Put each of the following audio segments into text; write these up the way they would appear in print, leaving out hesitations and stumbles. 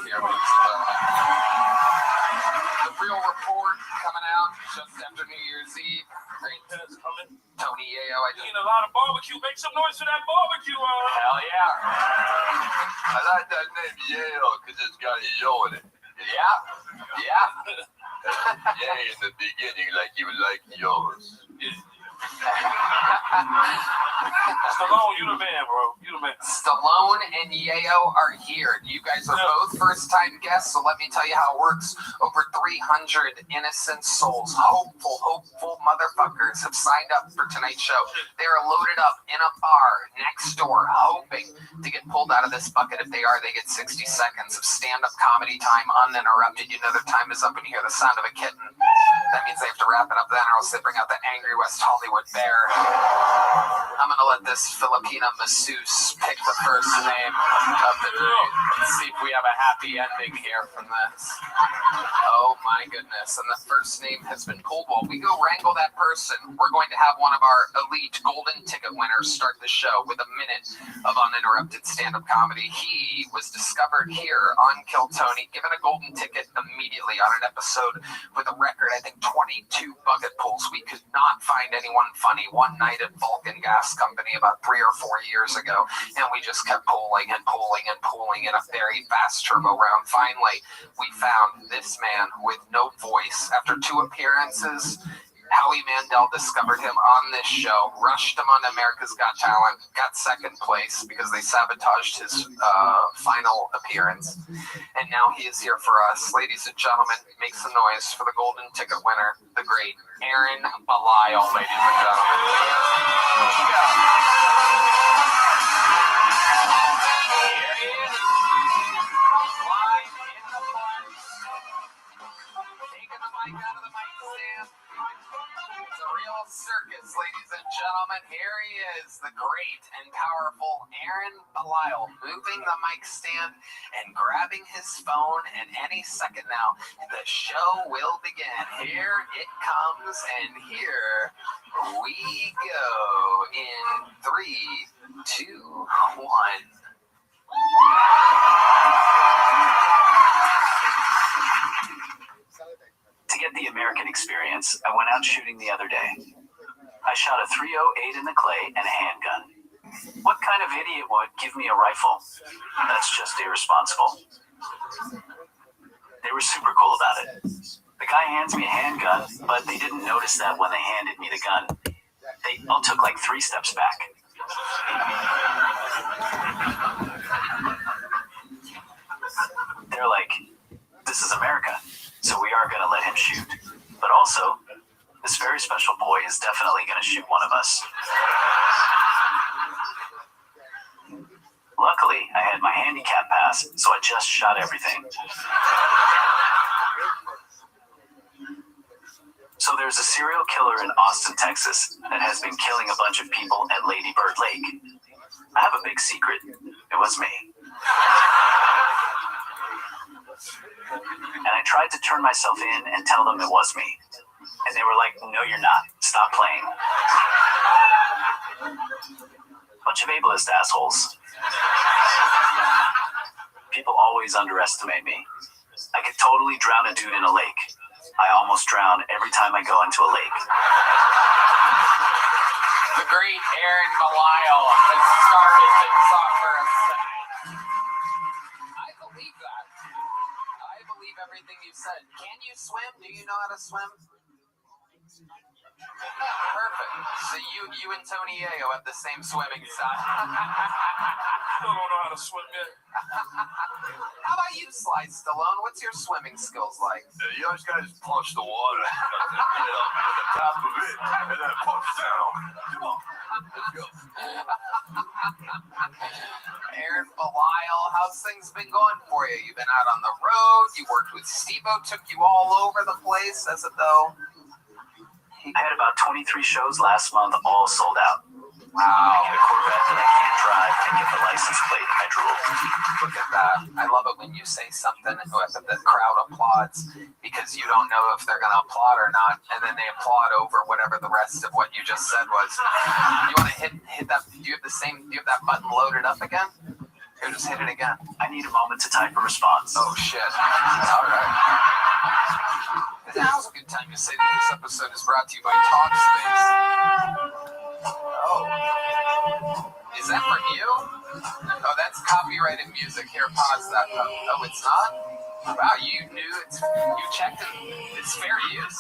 here, ladies and gentlemen. The real report coming out just after New Year's Eve. Great Ted's coming. Tony Yayo, I just... Eating a lot of barbecue. Make some noise for that barbecue. Hell yeah. I like that name Yayo because it's got a yo in it. Yeah. Yeah. Yay in the beginning like you like yours. Stallone, you the man, bro. You the man. Stallone and Yayo are here. You guys are both first-time guests, so let me tell you how it works. Over 300 innocent souls, hopeful motherfuckers have signed up for tonight's show. They are loaded up in a bar next door, hoping to get pulled out of this bucket. If they are, they get 60 seconds of stand-up comedy time uninterrupted. You know their time is up and you hear the sound of a kitten. That means they have to wrap it up then, or else they bring out the angry West Hollywood bear. I'm gonna let this Filipina masseuse pick the first name of the day. Let's see if we have a happy ending here from this. Oh my goodness. And the first name has been pulled. While we go wrangle that person, we're going to have one of our elite golden ticket winners start the show with a minute of uninterrupted stand-up comedy. He was discovered here on Kill Tony, given a golden ticket immediately on an episode with a record, I think 22 bucket pulls. We could not find anyone funny one night at Vulcan Gas Company about 3 or 4 years ago, and we just kept pulling in a very fast turbo round. Finally, we found this man with no voice. After 2 appearances, Howie Mandel discovered him on this show, rushed him on America's Got Talent, got second place because they sabotaged his final appearance. And now he is here for us. Ladies and gentlemen, make some noise for the golden ticket winner, the great Aaron Belial, ladies and gentlemen. Here we go. Here he is. Live in the flesh. Taking the mic out of the mic stand. It's a real circus, ladies and gentlemen. Here he is, the great and powerful Aaron Belial, moving the mic stand and grabbing his phone. And any second now, the show will begin. Here it comes, and here we go in 3, 2, 1. To get the American experience, I went out shooting the other day. I shot a .308 in the clay and a handgun. What kind of idiot would give me a rifle? That's just irresponsible. They were super cool about it. The guy hands me a handgun, but they didn't notice that when they handed me the gun. They all took like 3 steps back. They're like, this is America, so we are going to let him shoot. But also, this very special boy is definitely going to shoot one of us. Luckily, I had my handicap pass, so I just shot everything. So there's a serial killer in Austin, Texas, that has been killing a bunch of people at Lady Bird Lake. I have a big secret. It was me. And I tried to turn myself in and tell them it was me. And they were like, no, you're not. Stop playing. Bunch of ableist assholes. People always underestimate me. I could totally drown a dude in a lake. I almost drown every time I go into a lake. The great Aaron Belial has started things off for us tonight. I believe that. I believe everything you said. Can you swim? Do you know how to swim? Perfect. So you and Tony Yayo have the same swimming style. Still don't know how to swim yet. How about you, Sly Stallone? What's your swimming skills like? You just gotta just punch the water, get up to the top of it, and then punch down. Come on, let's go. Aaron Belial, how's things been going for you? You've been out on the road. You worked with Steve-O, took you all over the place, as it though. I had about 23 shows last month, all sold out. Wow. I get a Corvette that I can't drive and get the license plate. I drool. Look at that. I love it when you say something and the crowd applauds because you don't know if they're going to applaud or not, and then they applaud over whatever the rest of what you just said was. You want to hit that? Do you have that button loaded up again? Here, just hit it again. I need a moment to type a response. Oh, shit. All right. Now's a good time to say that this episode is brought to you by Talkspace. Oh. Is that from you? Oh, that's copyrighted music. Here, pause that. Oh, it's not? Wow, you knew it. You checked it. It's fair use.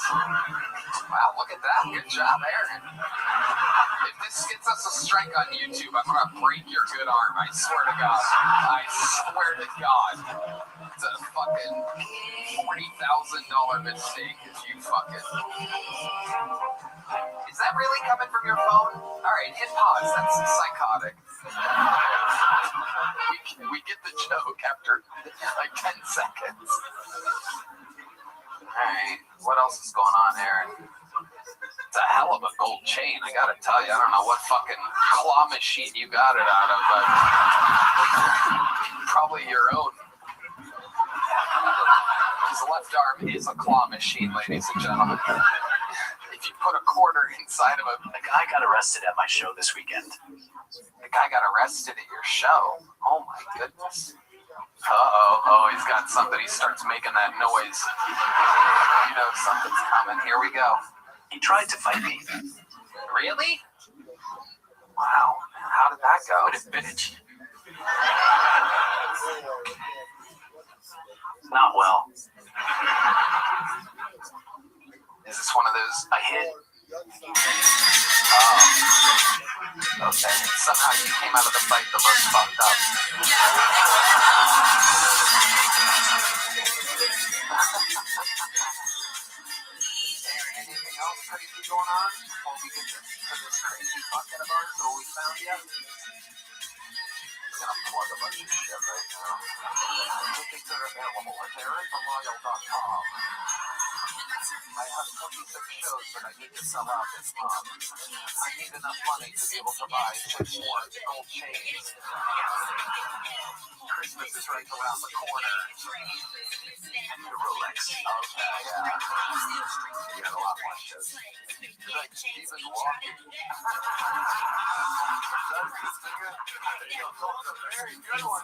Wow, look at that. Good job, Aaron. If this gets us a strike on YouTube, I'm going to break your good arm. I swear to God. I swear to God. It's a fucking $40,000 mistake if you fucking... Is that really coming from your phone? All right, hit pause. That's psychotic. We get the joke after like 10 seconds. All right, what else is going on, Aaron? It's a hell of a gold chain, I gotta tell you. I don't know what fucking claw machine you got it out of, but probably your own. His left arm is a claw machine, ladies and gentlemen. If you put a quarter inside of a... A guy got arrested at my show this weekend. The guy got arrested at your show? Oh my goodness. Oh, he's got something. He starts making that noise. You know something's coming. Here we go. He tried to fight me. Really? Wow. How did that go? What a bitch. Not well. Is this one of those... I hit. Oh. Okay. Somehow you came out of the fight the most fucked up. Aaron, anything else crazy going on before we get to this crazy bucket of ours that we found yet? I'm gonna plug a bunch of shit right now. Tickets are available at AaronTheLoyal.com. I have 26 shows that I need to sell out this month. I need enough money to be able to buy 6 more gold chains. Christmas is right around the corner. And the Rolex. Okay, yeah. You got a lot more shows. Like Stephen walking. Very good one.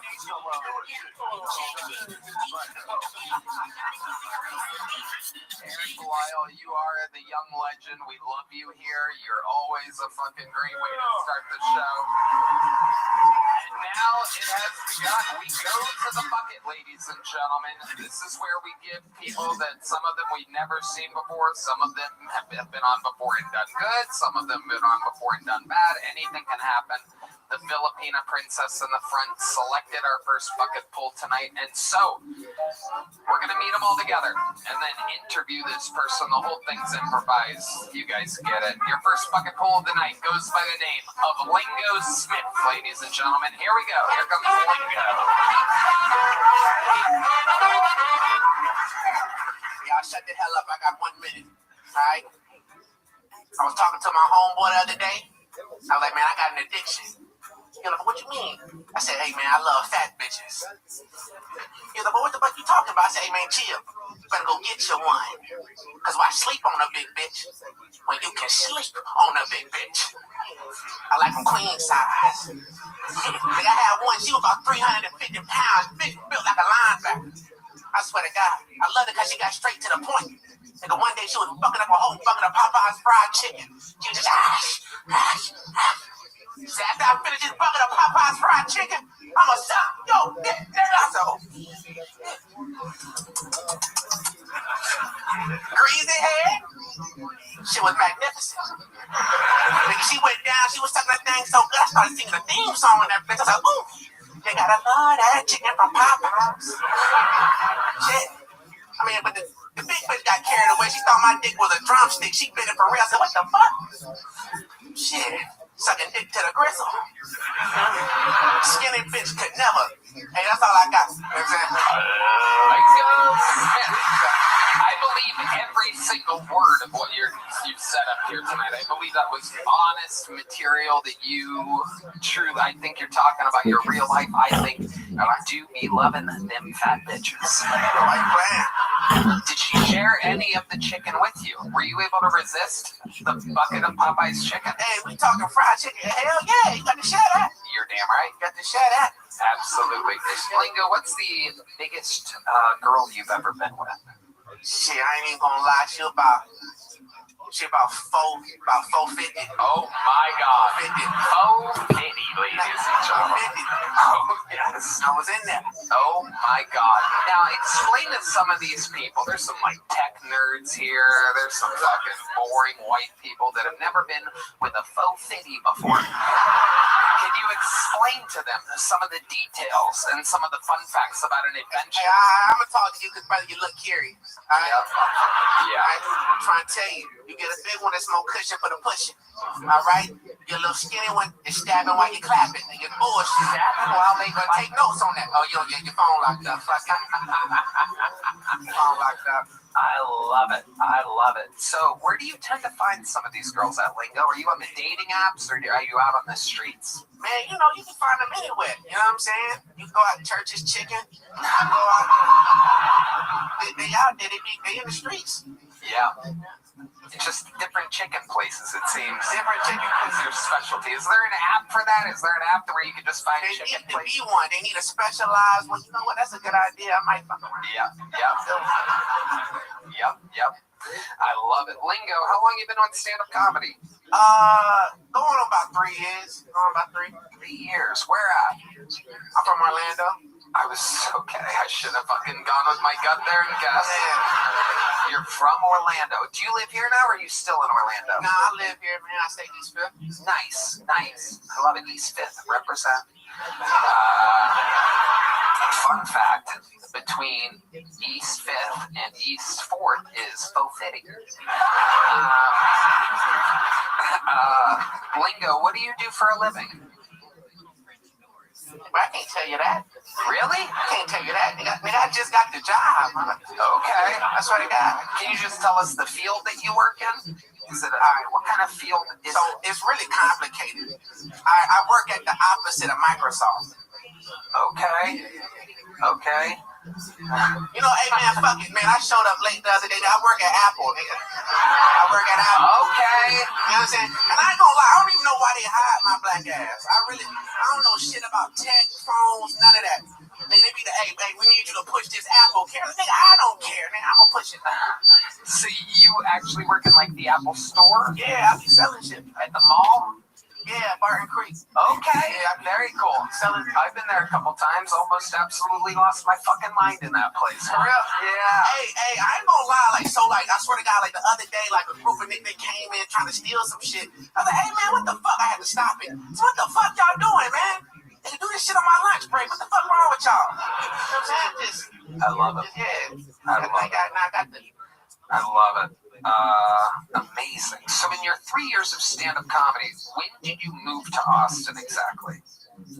Aaron Belial, you are the young legend. We love you here. You're always a fucking great way to start the show. And now it has begun. We go to the bucket, ladies and gentlemen. This is where we give people that some of them we've never seen before. Some of them have been on before and done good. Some of them have been on before and done bad. Anything can happen. The Filipina princess in the front selected our first bucket pull tonight. And so we're going to meet them all together and then interview this person. The whole thing's improvised. You guys get it. Your first bucket pull of the night goes by the name of Lingo Smith, ladies and gentlemen. Here we go. Here comes Lingo. Y'all shut the hell up. I got 1 minute. All right? I was talking to my homeboy the other day. I was like, man, I got an addiction. He was like, what you mean? I said, hey, man, I love fat bitches. He was like, but what the fuck you talking about? I said, hey, man, chill. You better go get you one. Because why sleep on a big bitch when you can sleep on a big bitch? I like them queen size. Like I had one, she was about 350 pounds, big, built like a linebacker. I swear to God, I loved it because she got straight to the point. Nigga, one day she was fucking up a whole bucket of Popeye's fried chicken. She was just, She said, after I finish this bucket of Popeye's fried chicken, I'ma stop. Yo, nigga, so. Greasy head. She was magnificent. Nigga, she went down, she was sucking that thing so good, I started singing the theme song in that bitch. I was like, ooh, they gotta love that chicken from Popeye's. Shit. I mean, but the big bitch got carried away. She thought my dick was a drumstick. She bit it for real. I said, what the fuck? Shit. Sucking dick to the gristle. Skinny bitch could never. Hey, that's all I got. You know what I'm saying? I believe every single word of what you've set up here tonight. I believe that was honest material that you truly, I think you're talking about your real life. I think I do be loving them fat bitches. Did she share any of the chicken with you? Were you able to resist the bucket of Popeye's chicken? Hey, we talking fried chicken. Hell yeah, you got to share that. You're damn right. Got to share that. Absolutely. Lingo, what's the biggest girl you've ever been with? Shit, I ain't even gonna lie. She about 450. Oh my God. 50. Oh, pity, ladies and gentlemen. 50. Oh, yes. I was in there. Oh my God. Now explain to some of these people. There's some like tech nerds here. There's some fucking boring white people that have never been with a faux fitty before. Can you explain to them some of the details and some of the fun facts about an adventure? Hey, I'm gonna talk to you because brother, you look curious. All right? Yeah. I'm trying to tell you. You get a big one that's more cushion for the pushing. All right? Your little skinny one is stabbing while you're clapping. And your bullshit. Stabbing while they gonna take notes on that. Oh, your phone locked up. Phone locked up. I love it. I love it. So where do you tend to find some of these girls at, Lingo? Are you on the dating apps or are you out on the streets? Man, you know, you can find them anywhere. You know what I'm saying? You can go out to Church's Chicken. You can go out there. They out there. They in the streets. Yeah. It's just different chicken places, it seems. Different chicken Is your specialty. Is there an app for that? Is there an app where you can just find They chicken need to places? be one. They need a specialized one. You know what? That's a good idea. I might fuck around. Yep. I love it. Lingo, how long you been on stand-up comedy? Going on about 3 years. 3 years. Where at? I'm from Orlando. I was okay. I should have fucking gone with my gut there and guessed. You're from Orlando. Do you live here now or are you still in Orlando? Nah, I live here, man. I stay East Fifth. Nice. I love it. East Fifth. Represent. Fun fact, between East Fifth and East Fourth is faux fitting. Lingo, what do you do for a living? But I can't tell you that. Really? I can't tell you that. Nigga, I just got the job. Okay. I swear to God. Can you just tell us the field that you work in? Is it what kind of field is So it? it's really complicated. I work at the opposite of Microsoft. Okay. You know, hey man, fuck it, man. I showed up late the other day. I work at Apple, nigga. I work at Apple. Okay. You know what I'm saying? And I ain't gonna lie, I don't even know why they hired my black ass. I don't know shit about tech, phones, none of that. They be the, hey, we need you to push this Apple camera. Nigga, I don't care, nigga. I'm gonna push it. So you actually work in like the Apple store Yeah, I be selling shit. at the mall? Yeah, Barton Creek. Okay, very cool. I've been there a couple times. Almost absolutely lost my fucking mind in that place. For real? Yeah. Hey, I ain't gonna lie, I swear to God, the other day, a group of niggas came in trying to steal some shit. I was like, hey man, what the fuck? I had to stop it. So what the fuck y'all doing, man? They do this shit on my lunch break. What the fuck wrong with y'all? You know what I'm saying? I love it. Yeah. I love it. Amazing. So in your 3 years of stand-up comedy, when did you move to Austin exactly?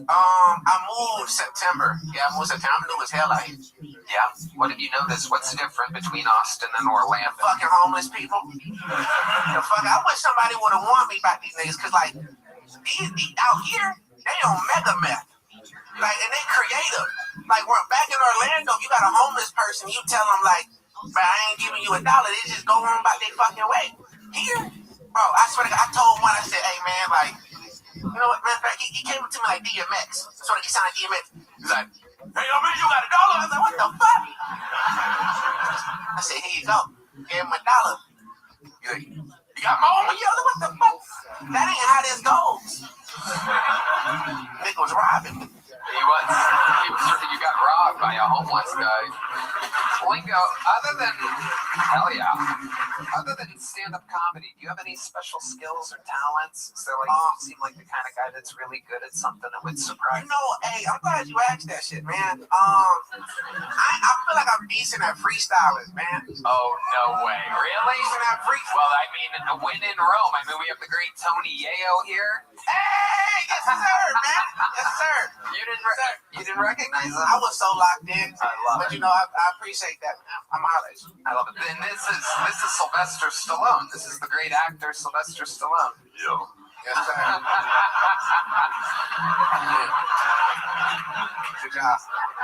I moved September. Yeah, I moved September. I'm new as hell out here. Yeah. What have you noticed? What's different between Austin and Orlando? Fucking homeless people. The fuck, I wish somebody would have warned me about these niggas, cause these out here, they on mega meth. And they creative. We're back in Orlando, you got a homeless person, you tell them but I ain't giving you $1. They just go on about their fucking way. Here, bro, I swear to God, I told one, I said, hey man, you know what, matter of fact, he came up to me like DMX. So he sounded like DMX. He's like, hey, yo, man, you got $1? I was like, what the fuck? I said, here you go. Gave him $1. He's like, you got more? Yo, what the fuck? That ain't how this goes. Nigga was robbing me. You got robbed by a homeless guy. Lingo, other than stand-up comedy, do you have any special skills or talents? So you seem like the kind of guy that's really good at something that would surprise you. Hey, I'm glad you asked that shit, man. I feel like I'm decent at freestyling, man. Oh, no way. Really? Decent at freestyling. Well, I mean, when in Rome, we have the great Tony Yayo here. Hey, yes sir, man. Yes sir. You didn't recognize him? I was so locked in. I love it. But I appreciate that, man. I'm hollering. I love it. And this is Sylvester Stallone. This is the great actor Sylvester Stallone. Yo. Yes, sir. Good job.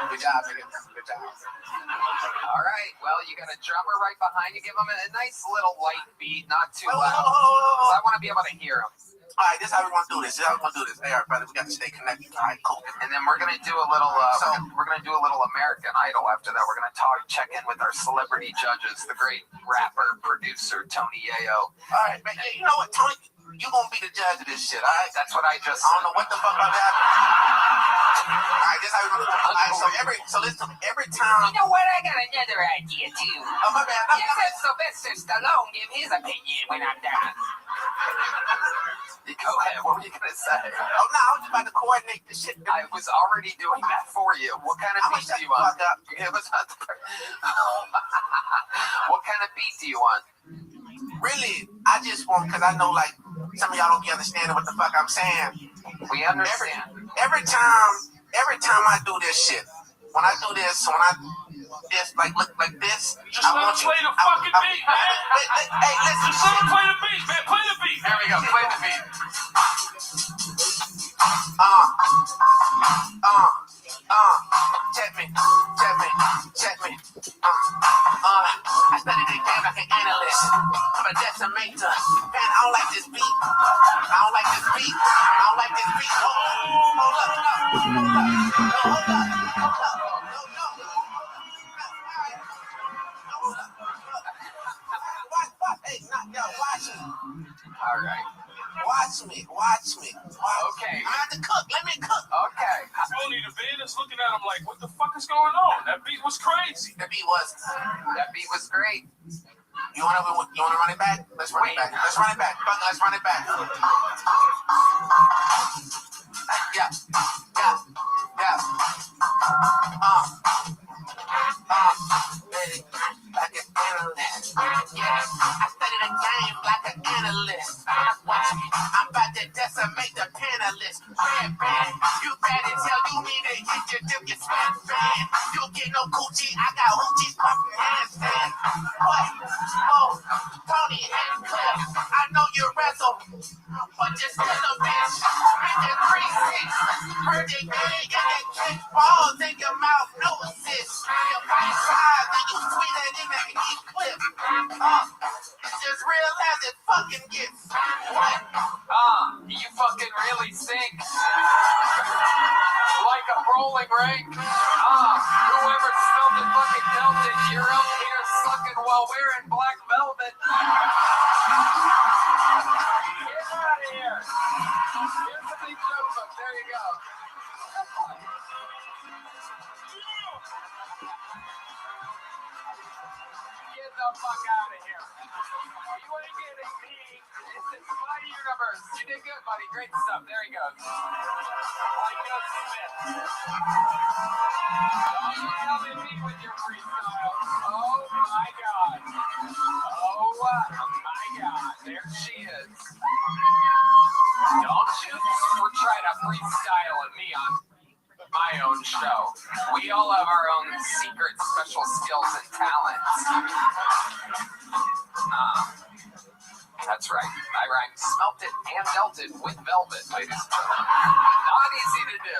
Good job, nigga. Good job. All right. Well, you got a drummer right behind you. Give him a nice little light beat, not too Whoa, loud. whoa, whoa, whoa, whoa. I want to be able to hear him. All right, this is how we're gonna do this. Hey, everybody, we got to stay connected. All right, cool. And then we're gonna do a little. We're gonna do a little American Idol after that. We're gonna check in with our celebrity judges, the great rapper, producer Tony Yayo. All right, man. You know what, Tony? You gonna be the judge of this shit, all right? That's what I just. I don't know what the fuck about that. All right, this is how we're gonna do it. All right, so listen, every time. You know what? I got another idea too. Oh, my bad. Just let Sylvester Stallone give his opinion when I'm done. Go ahead. What were you gonna say? Oh no, I was just about to coordinate the shit. I was already doing that for you. What kind of beat do you want? Give us what kind of beat do you want? Really, I just want, because I know, like, some of y'all don't be understanding what the fuck I'm saying. We understand. Every time I do this shit, when I do this, like, look like this, Just let him play the fucking beat, man. Hey, listen. Just let him play the beat, man. Play the beat. There we go. Play the beat. Check me. I studied the game like an analyst. I'm a decimator. Man, I don't like this beat. Hey, watch me. All right. Watch me. Okay. I have to cook. Let me cook. Okay. Tony the band is looking at him like, what the fuck is going on? That beat was crazy. The beat was. That beat was great. You wanna run it back? Let's run it back. Let's run it back. Yeah. Baby, like an analyst. Yeah, I studied the game like an analyst. Watch me, I'm about to decimate the panelists. Red band, you bad as hell. You need to hit your dip, your smack band. You get no coochie, I got hoochies pumping handstand. What? Oh, Tony Handcliffe. I know you wrestle, but you're still a bitch. In your 3-6, heard your gang and they kick balls in your mouth, no assist. Your right side, then you tweet it in the heat clip. It's just real as it fucking gets. What? You fucking really sink. Like a rolling rake. Whoever spilled the fucking Delta, you're up here sucking while wearing black velvet. Get out of here. Here's the big joke book. There you go. Get the fuck out of here. You ain't getting me. It's my universe. You did good, buddy. Great stuff. There he goes. Like no Smith. Don't you tell me with your freestyle. Oh my god. Oh my god. There she is. Don't you try to freestyle at me on my own show. We all have our own secret special skills and talents. That's right. I rhymed smelt it and dealt it with velvet, ladies and gentlemen. Not easy to do.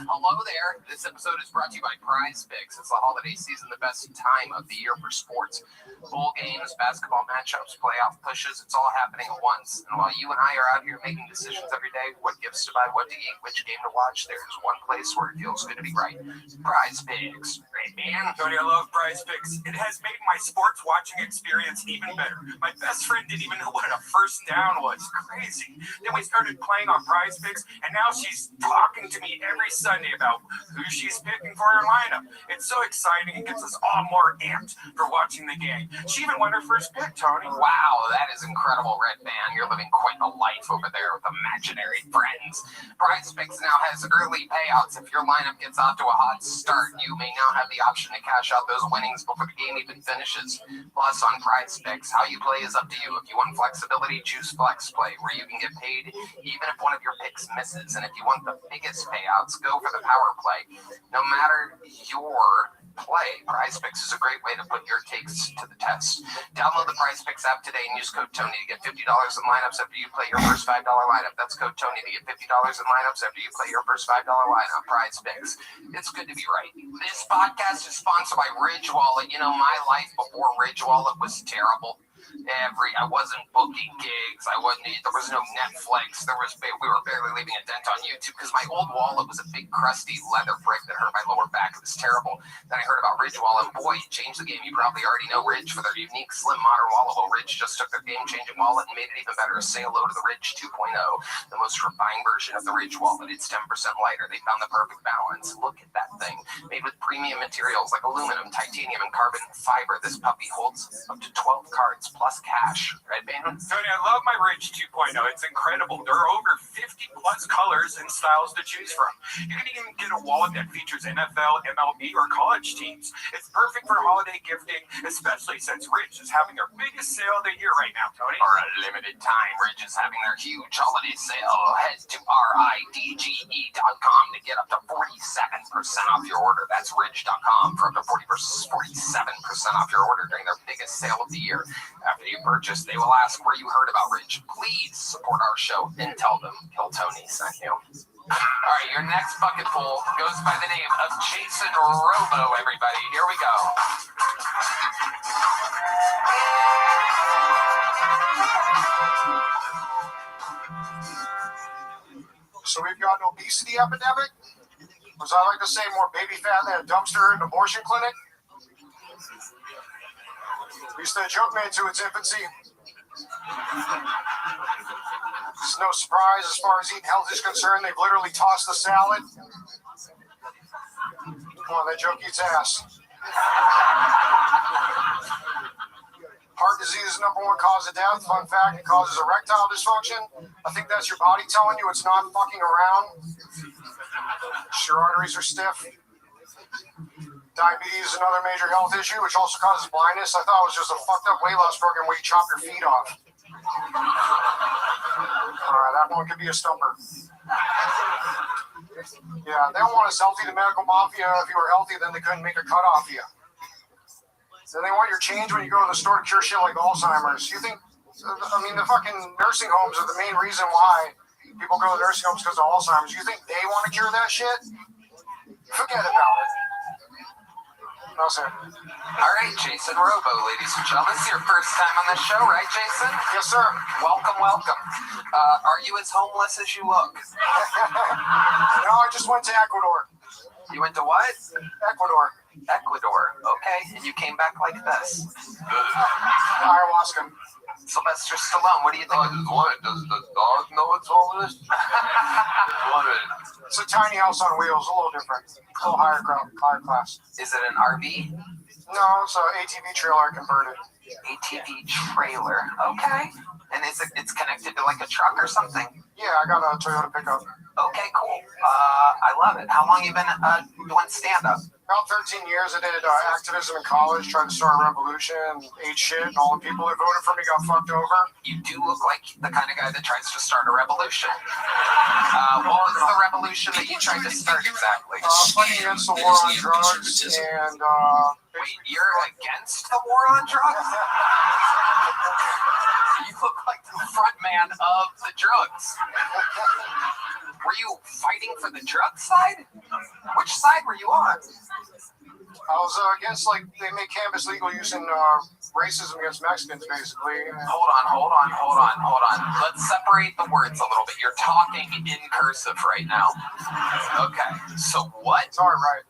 Hello there. This episode is brought to you by Prize Picks. It's the holiday season, the best time of the year for sports. Bowl games, basketball matchups, playoff pushes, it's all happening at once. And while you and I are out here making decisions every day, what gifts to buy, what to eat, which game to watch, there's one place where it feels good to be right. Prize Picks. Great, man. Tony, I love Prize Picks. It has made my sports watching experience even better. My best friend didn't even know what a first down was. Crazy. Then we started playing on Prize Picks, and now she's talking to me every Sunday about who she's picking for her lineup. It's so exciting. It gets us all more amped for watching the game. She even won her first pick, Tony. Wow, that is incredible, Red Band. You're living quite a life over there with imaginary friends. Prize Picks now has early payouts. If your lineup gets off to a hot start, you may now have the option to cash out those winnings before the game even finishes. Plus, on Prize Picks, how you play is up to you. If you want flexibility, choose Flex Play, where you can get paid even if one of your picks misses. And if you want the biggest payouts, go for the Power Play. No matter your play, Prize Picks is a great way to put your takes to the test. Download the Prize Picks app today and use code Tony to get $50 in lineups after you play your first $5 lineup. That's code Tony to get $50 in lineups after you play your first $5 lineup. Prize Picks. It's good to be right. This podcast is sponsored by Ridge Wallet. You know, my life before Ridge Wallet was terrible. I wasn't booking gigs. There was no Netflix. We were barely leaving a dent on YouTube because my old wallet was a big crusty leather brick that hurt my lower back. It was terrible. Then I heard about Ridge Wallet. Boy, it changed the game. You probably already know Ridge for their unique slim modern wallet. Well, Ridge just took their game-changing wallet and made it even better. Say hello to the Ridge 2.0, the most refined version of the Ridge wallet. It's 10% lighter. They found the perfect balance. Look at that thing. Made with premium materials like aluminum, titanium, and carbon fiber. This puppy holds up to 12 cards plus cash. Right, Ben? Tony, I love my Ridge 2.0. It's incredible. There are over 50 plus colors and styles to choose from. You can even get a wallet that features NFL, MLB, or college teams. It's perfect for holiday gifting, especially since Ridge is having their biggest sale of the year right now, Tony. For a limited time, Ridge is having their huge holiday sale. Head to RIDGE.com to get up to 47% off your order. That's Ridge.com for up to 47% off your order during their biggest sale of the year. After you purchase, they will ask where you heard about Ridge. Please support our show and tell them Kill Tony sent you. All right, your next bucket full goes by the name of Jason Robo, everybody. Here we go. So we've got an obesity epidemic? Or as I like to say, more baby fat than a dumpster in an abortion clinic? At least the joke made to its infancy. It's no surprise as far as eating health is concerned. They've literally tossed the salad. Come on, that joke eats ass. Heart disease is the #1 cause of death. Fun fact, it causes erectile dysfunction. I think that's your body telling you it's not fucking around. Your arteries are stiff. Diabetes is another major health issue, which also causes blindness. I thought it was just a fucked up weight loss program where you chop your feet off. Alright, that one could be a stumper. Yeah, they don't want us healthy. The medical mafia, if you were healthy, then they couldn't make a cut off you. Then they want your change when you go to the store to cure shit like Alzheimer's. You think, I mean, the fucking nursing homes are the main reason why people go to nursing homes because of Alzheimer's. You think they want to cure that shit? Forget about it. No, sir. All right, Jason Robo, ladies and gentlemen. This is your first time on the show, right, Jason? Yes, sir. Welcome, welcome. Are you as homeless as you look? No, I just went to Ecuador. You went to what? Ecuador. Ecuador. Okay, and you came back like this. Ayahuasca. Sylvester Stallone, what do you think? What? Does the dog know it's all this? It's a tiny house on wheels, a little different. A little higher class. Is it an RV? No, it's an ATV trailer converted. ATV trailer. Okay. And it's connected to like a truck or something? Yeah, I got a Toyota pickup. Okay, cool. I love it. How long you been doing stand-up? About 13 years. I did activism in college, tried to start a revolution, ate shit, and all the people that voted for me got fucked over. You do look like the kind of guy that tries to start a revolution. What was the revolution that you tried to start exactly? Fighting against the war on drugs, and Wait, you're against the war on drugs? You look like the front man of the drugs. Were you fighting for the drug side? Which side were you on? I was against, like, they make cannabis legal use in racism against Mexicans, basically. Hold on. Let's separate the words a little bit. You're talking in cursive right now. Okay, so what? It's all right.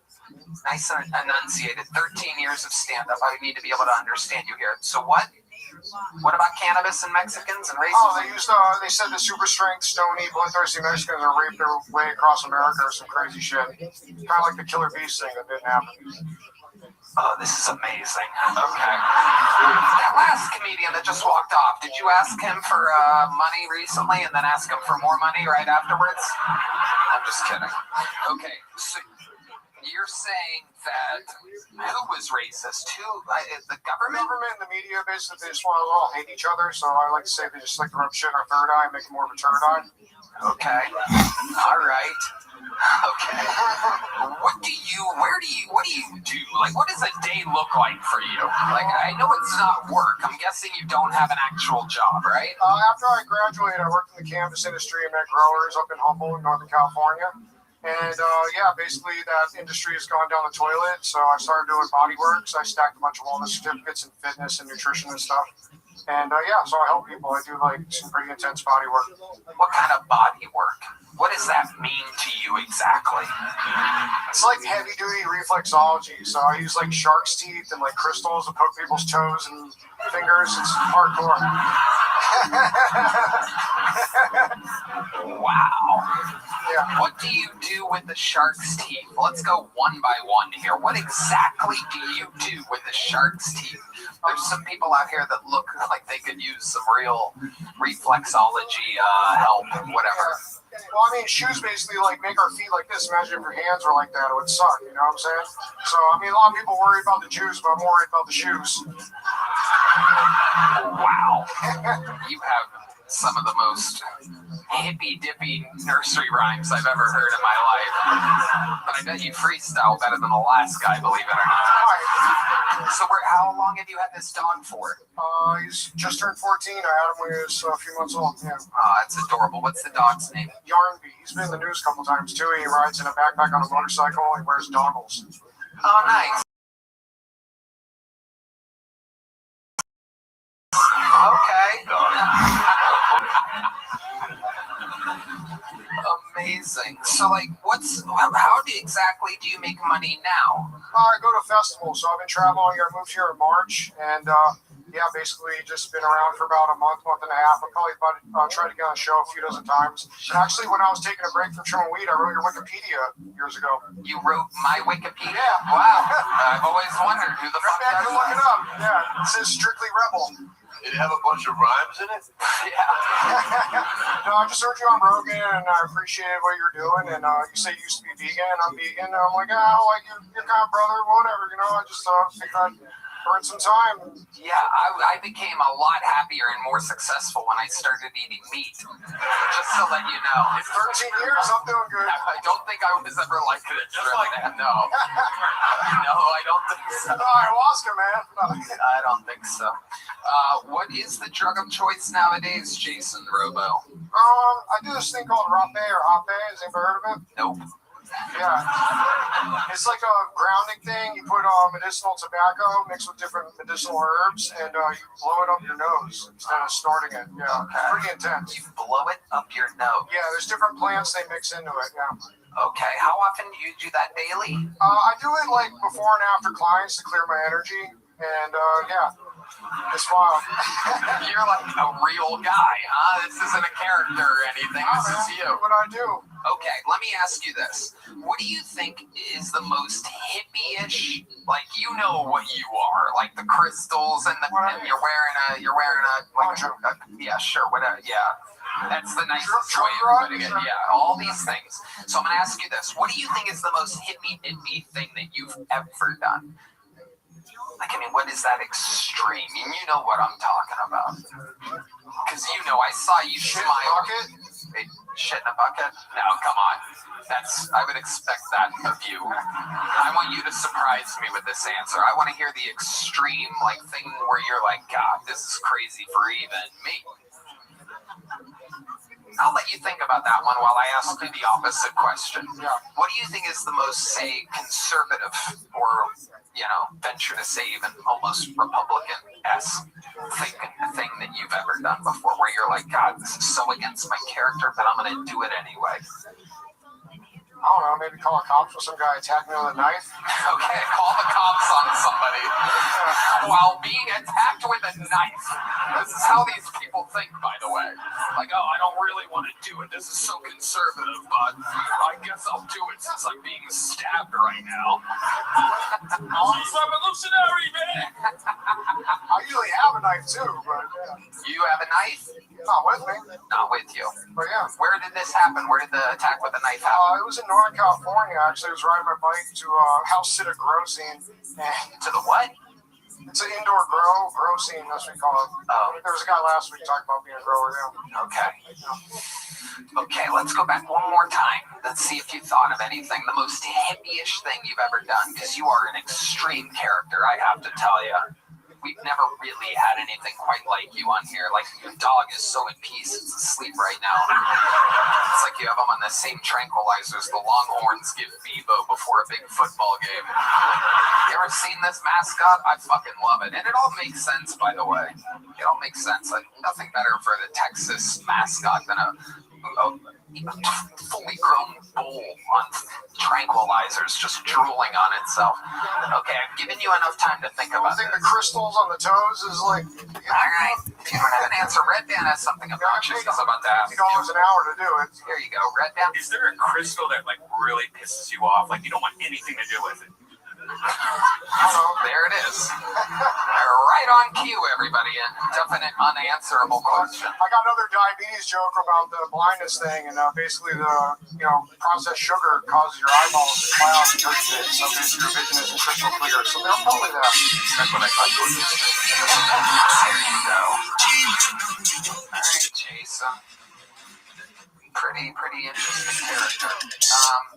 Nice and enunciated. 13 years of stand-up. I need to be able to understand you here. So what? What about cannabis and Mexicans and racism? Oh, they said the super strength, stony, bloodthirsty Mexicans are raped their way across America or some crazy shit. Kind of like the Killer Beast thing that didn't happen. Oh, this is amazing. Okay. That last comedian that just walked off, did you ask him for money recently and then ask him for more money right afterwards? I'm just kidding. Okay, so you're saying that who was racist? The government? The government and the media, basically, they just want to all hate each other. So I like to say they just like to rub shit in our third eye and make it more of a third eye. Okay. All right. Okay. What do you do? Like, what does a day look like for you? Like, I know it's not work. I'm guessing you don't have an actual job, right? After I graduated, I worked in the cannabis industry and met growers up in Humboldt, Northern California. And yeah, basically that industry has gone down the toilet. So I started doing body works. I stacked a bunch of wellness certificates in fitness and nutrition and stuff. And yeah, so I help people. I do like some pretty intense body work. What kind of body work? What does that mean to you exactly? It's like heavy duty reflexology. So I use like shark's teeth and like crystals to poke people's toes and fingers. It's hardcore. Wow. Yeah. What do you do with the shark's teeth? Let's go one by one here. What exactly do you do with the shark's teeth? There's some people out here that look like they could use some real reflexology help, whatever. Well, I mean, shoes basically like make our feet like this. Imagine if your hands were like that, it would suck. You know what I'm saying? So, I mean, a lot of people worry about the Jews, but I'm worried about the shoes. Wow. You have some of the most hippy-dippy nursery rhymes I've ever heard in my life. But I bet you freestyle better than the last guy, believe it or not. So how long have you had this dog for? He's just turned 14. I had him when he was a few months old. Yeah. That's adorable. What's the dog's name? Yarnby. He's been in the news a couple times too. He rides in a backpack on a motorcycle. He wears goggles. Oh, nice. Okay. Amazing. So, like, exactly do you make money now? I go to festivals. So I've been traveling here. I moved here in March, and yeah, basically just been around for about a month and a half. I probably tried to get on a show a few dozen times. And actually, when I was taking a break from chewing weed, I wrote your Wikipedia years ago. You wrote my Wikipedia? Yeah. Wow. I've always wondered who the fuck that is. Look it up. Yeah. It says Strictly Rebel. Did it have a bunch of rhymes in it? Yeah. No, I just heard you on Rogan, and I appreciated what you're doing. And you say you used to be vegan, and I'm vegan. And I'm like, like your kind of brother, whatever. You know, I just figured I'd burn some time. Yeah, I became a lot happier and more successful when I started eating meat. Just to let you know. In 13 years, I'm doing good. I don't think I was ever like this. Just like that. No. No, I don't think so. Ayahuasca, man. I don't think so. What is the drug of choice nowadays, Jason Robo? I do this thing called Rapé or Hape. Has anybody heard of it? Nope. Yeah. It's like a grounding thing. You put medicinal tobacco mixed with different medicinal herbs, and you blow it up your nose instead of snorting it. Yeah. Okay. Pretty intense. You blow it up your nose? Yeah, there's different plants they mix into it. Yeah. Okay. How often do you do that daily? I do it like before and after clients to clear my energy, and yeah. It's wild. You're like a real guy, huh? This isn't a character or anything. This is you. What I do. Okay, let me ask you this. What do you think is the most hippie-ish? Like, you know what you are, like the crystals and and you're wearing a yeah, sure, whatever, yeah. That's the nicest way of putting it. Yeah, all these things. So I'm gonna ask you this. What do you think is the most hippie-dippy thing that you've ever done? Like, I mean, what is that extreme? And you know what I'm talking about. Because, you know, I saw you smile. Shit in a bucket? No, come on. I would expect that of you. I want you to surprise me with this answer. I want to hear the extreme, like, thing where you're like, God, this is crazy for even me. I'll let you think about that one while I ask you the opposite question. Yeah. What do you think is the most, say, conservative or, venture to save and almost Republican-esque thing that you've ever done before where you're like, God, this is so against my character, but I'm going to do it anyway? I don't know, maybe call a cops for some guy attacking me with a knife. Okay, call the cops on somebody while being attacked with a knife. This is how these people think, by the way. Like, oh, I don't really want to do it. This is so conservative, but I guess I'll do it since I'm being stabbed right now. She's revolutionary, man. I usually have a knife too, but yeah. You have a knife? Not with me. Not with you. But yeah. Where did this happen? Where did the attack with the knife happen? It was in Northern California, actually. I was riding my bike to house sit a grow scene. To the what? It's an indoor grow scene, that's what we call it. Oh. There was a guy last week talking about being a grower, yeah. Okay. Okay, let's go back one more time. Let's see if you thought of anything, the most hippie-ish thing you've ever done, because you are an extreme character, I have to tell you. we've never really had anything quite like you on here. Like, your dog is so at peace, it's asleep right now. It's like you have them on the same tranquilizers the Longhorns give Bebo before a big football game. You ever seen this mascot? I fucking love it. And it all makes sense, by the way. It all makes sense. Like, nothing better for the Texas mascot than a fully grown bull on tranquilizers just drooling on itself. Okay, I've given you enough time to think about I think this. the crystals on the toes is like, All right. If you don't have an answer, Red Band has something obnoxious he's about to ask you. $50 an hour to do it. Here you go, Red Band. Is there a crystal that like really pisses you off? Like you don't want anything to do with it? There it is. Right on cue, everybody. A definite unanswerable question. I got another diabetes joke about the blindness thing, and basically the processed sugar causes your eyeballs to cloud and hurt you, so basically your vision isn't crystal clear. So they'll tell me that. That's what I thought you were going to say. There you go. All right, Jason. Pretty interesting character.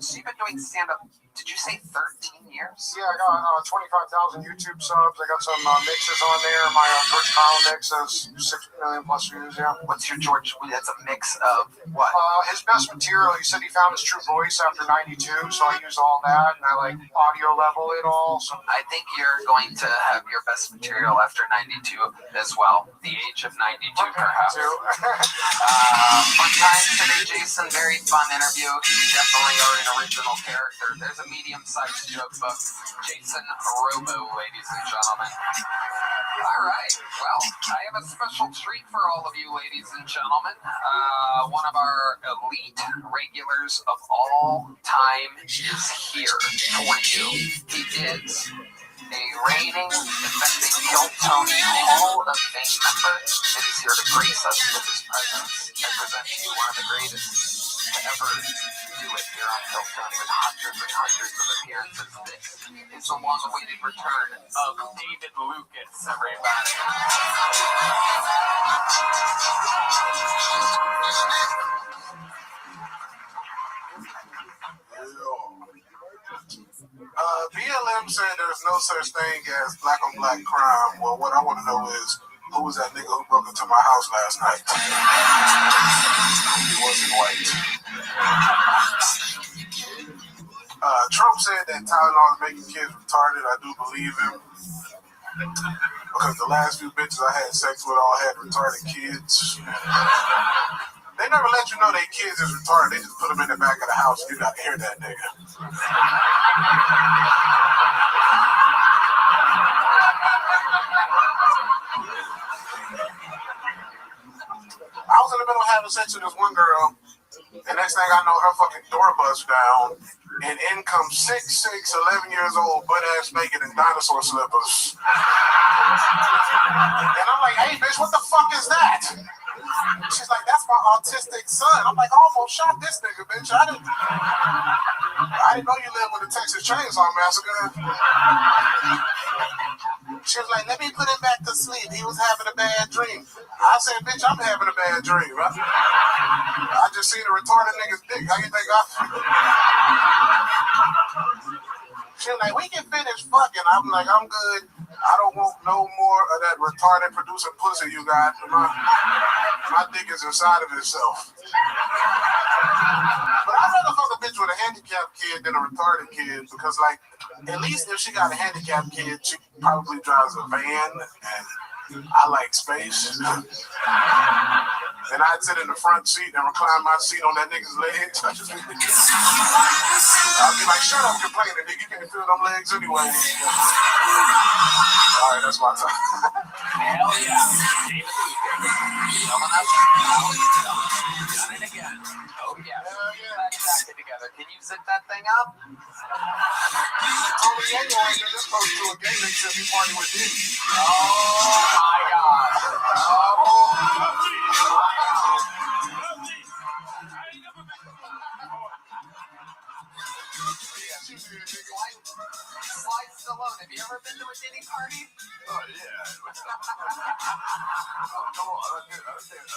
So you've been doing stand-up, did you say 13 years? Yeah, I got 25,000 YouTube subs. I got some mixes on there. My George Carlin mix has 6 million plus views, yeah. What's your George? That's a mix of what? His best material, he said he found his true voice after 92, so I use all that, and I like audio level it all. So I think you're going to have your best material after 92 as well. The age of 92, perhaps. Fun time today, Jason. Very fun interview. You definitely are an original character. There's a medium-sized joke book. Jason Robo, ladies and gentlemen. All right. Well, I have a special treat for all of you, ladies and gentlemen. One of our elite regulars of all time is here for you. He is a reigning, defending Hilltony Hall of Fame member, and he's here to grace us with his presence. I present to you one of the greatest to ever do it here on Hilltony, with hundreds and hundreds of appearances. This is the long-awaited return of David Lucas, everybody. BLM said there's no such thing as black on black crime. Well, what I want to know is, who was that nigga who broke into my house last night? He wasn't white. Trump said that Tylenol is making kids retarded. I do believe him. Because the last few bitches I had sex with all had retarded kids. They never let you know their kids is retarded. They just put them in the back of the house. You got to hear that nigga. I was in the middle of having sex with this one girl, and next thing I know, her fucking door busts down, and in comes 6'6", 11 years old, butt ass naked in dinosaur slippers. And I'm like, hey, bitch, what the fuck is that? She's like, that's my autistic son. I'm like, I almost shot this nigga, bitch. I didn't know you lived with the Texas Chainsaw Massacre. She was like, let me put him back to sleep. He was having a bad dream. I said, bitch, I'm having a bad dream. I just seen a retarded nigga's dick. How you think I feel? She was like, we can finish fucking. I'm like, I'm good. I don't want no more of that retarded producing pussy you got. My dick is inside of itself. But I'd rather fuck a bitch with a handicapped kid than a retarded kid, because, like, at least if she got a handicapped kid, she probably drives a van, and I like space. And I'd sit in the front seat and recline my seat on that nigga's leg. I'd be like, shut up complaining, nigga. You can't feel them legs anyway. All right, that's my time. Hell yeah. David Lucas. Coming up. Done it again. Oh, yeah. That jacket together. Can you zip that thing up? Tony Yayo ain't just supposed to do a gay mix if he party with Diddy. Oh, my God. Sly Stallone, have you ever been to a Diddy party? Oh, yeah. Come on. I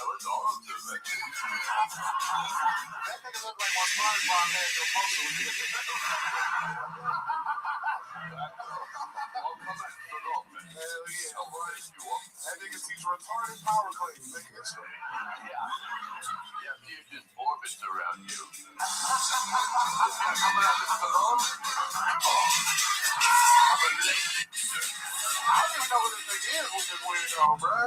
was all up to that. That nigga look like one SpongeBob had no muscle. Hell yeah. That nigga teach retarded power cleaning. Nigga, it's Yeah, fusion orbits around you. Coming out the salon? I'm a lady. I don't even know what this nigga is with this wig on, bro.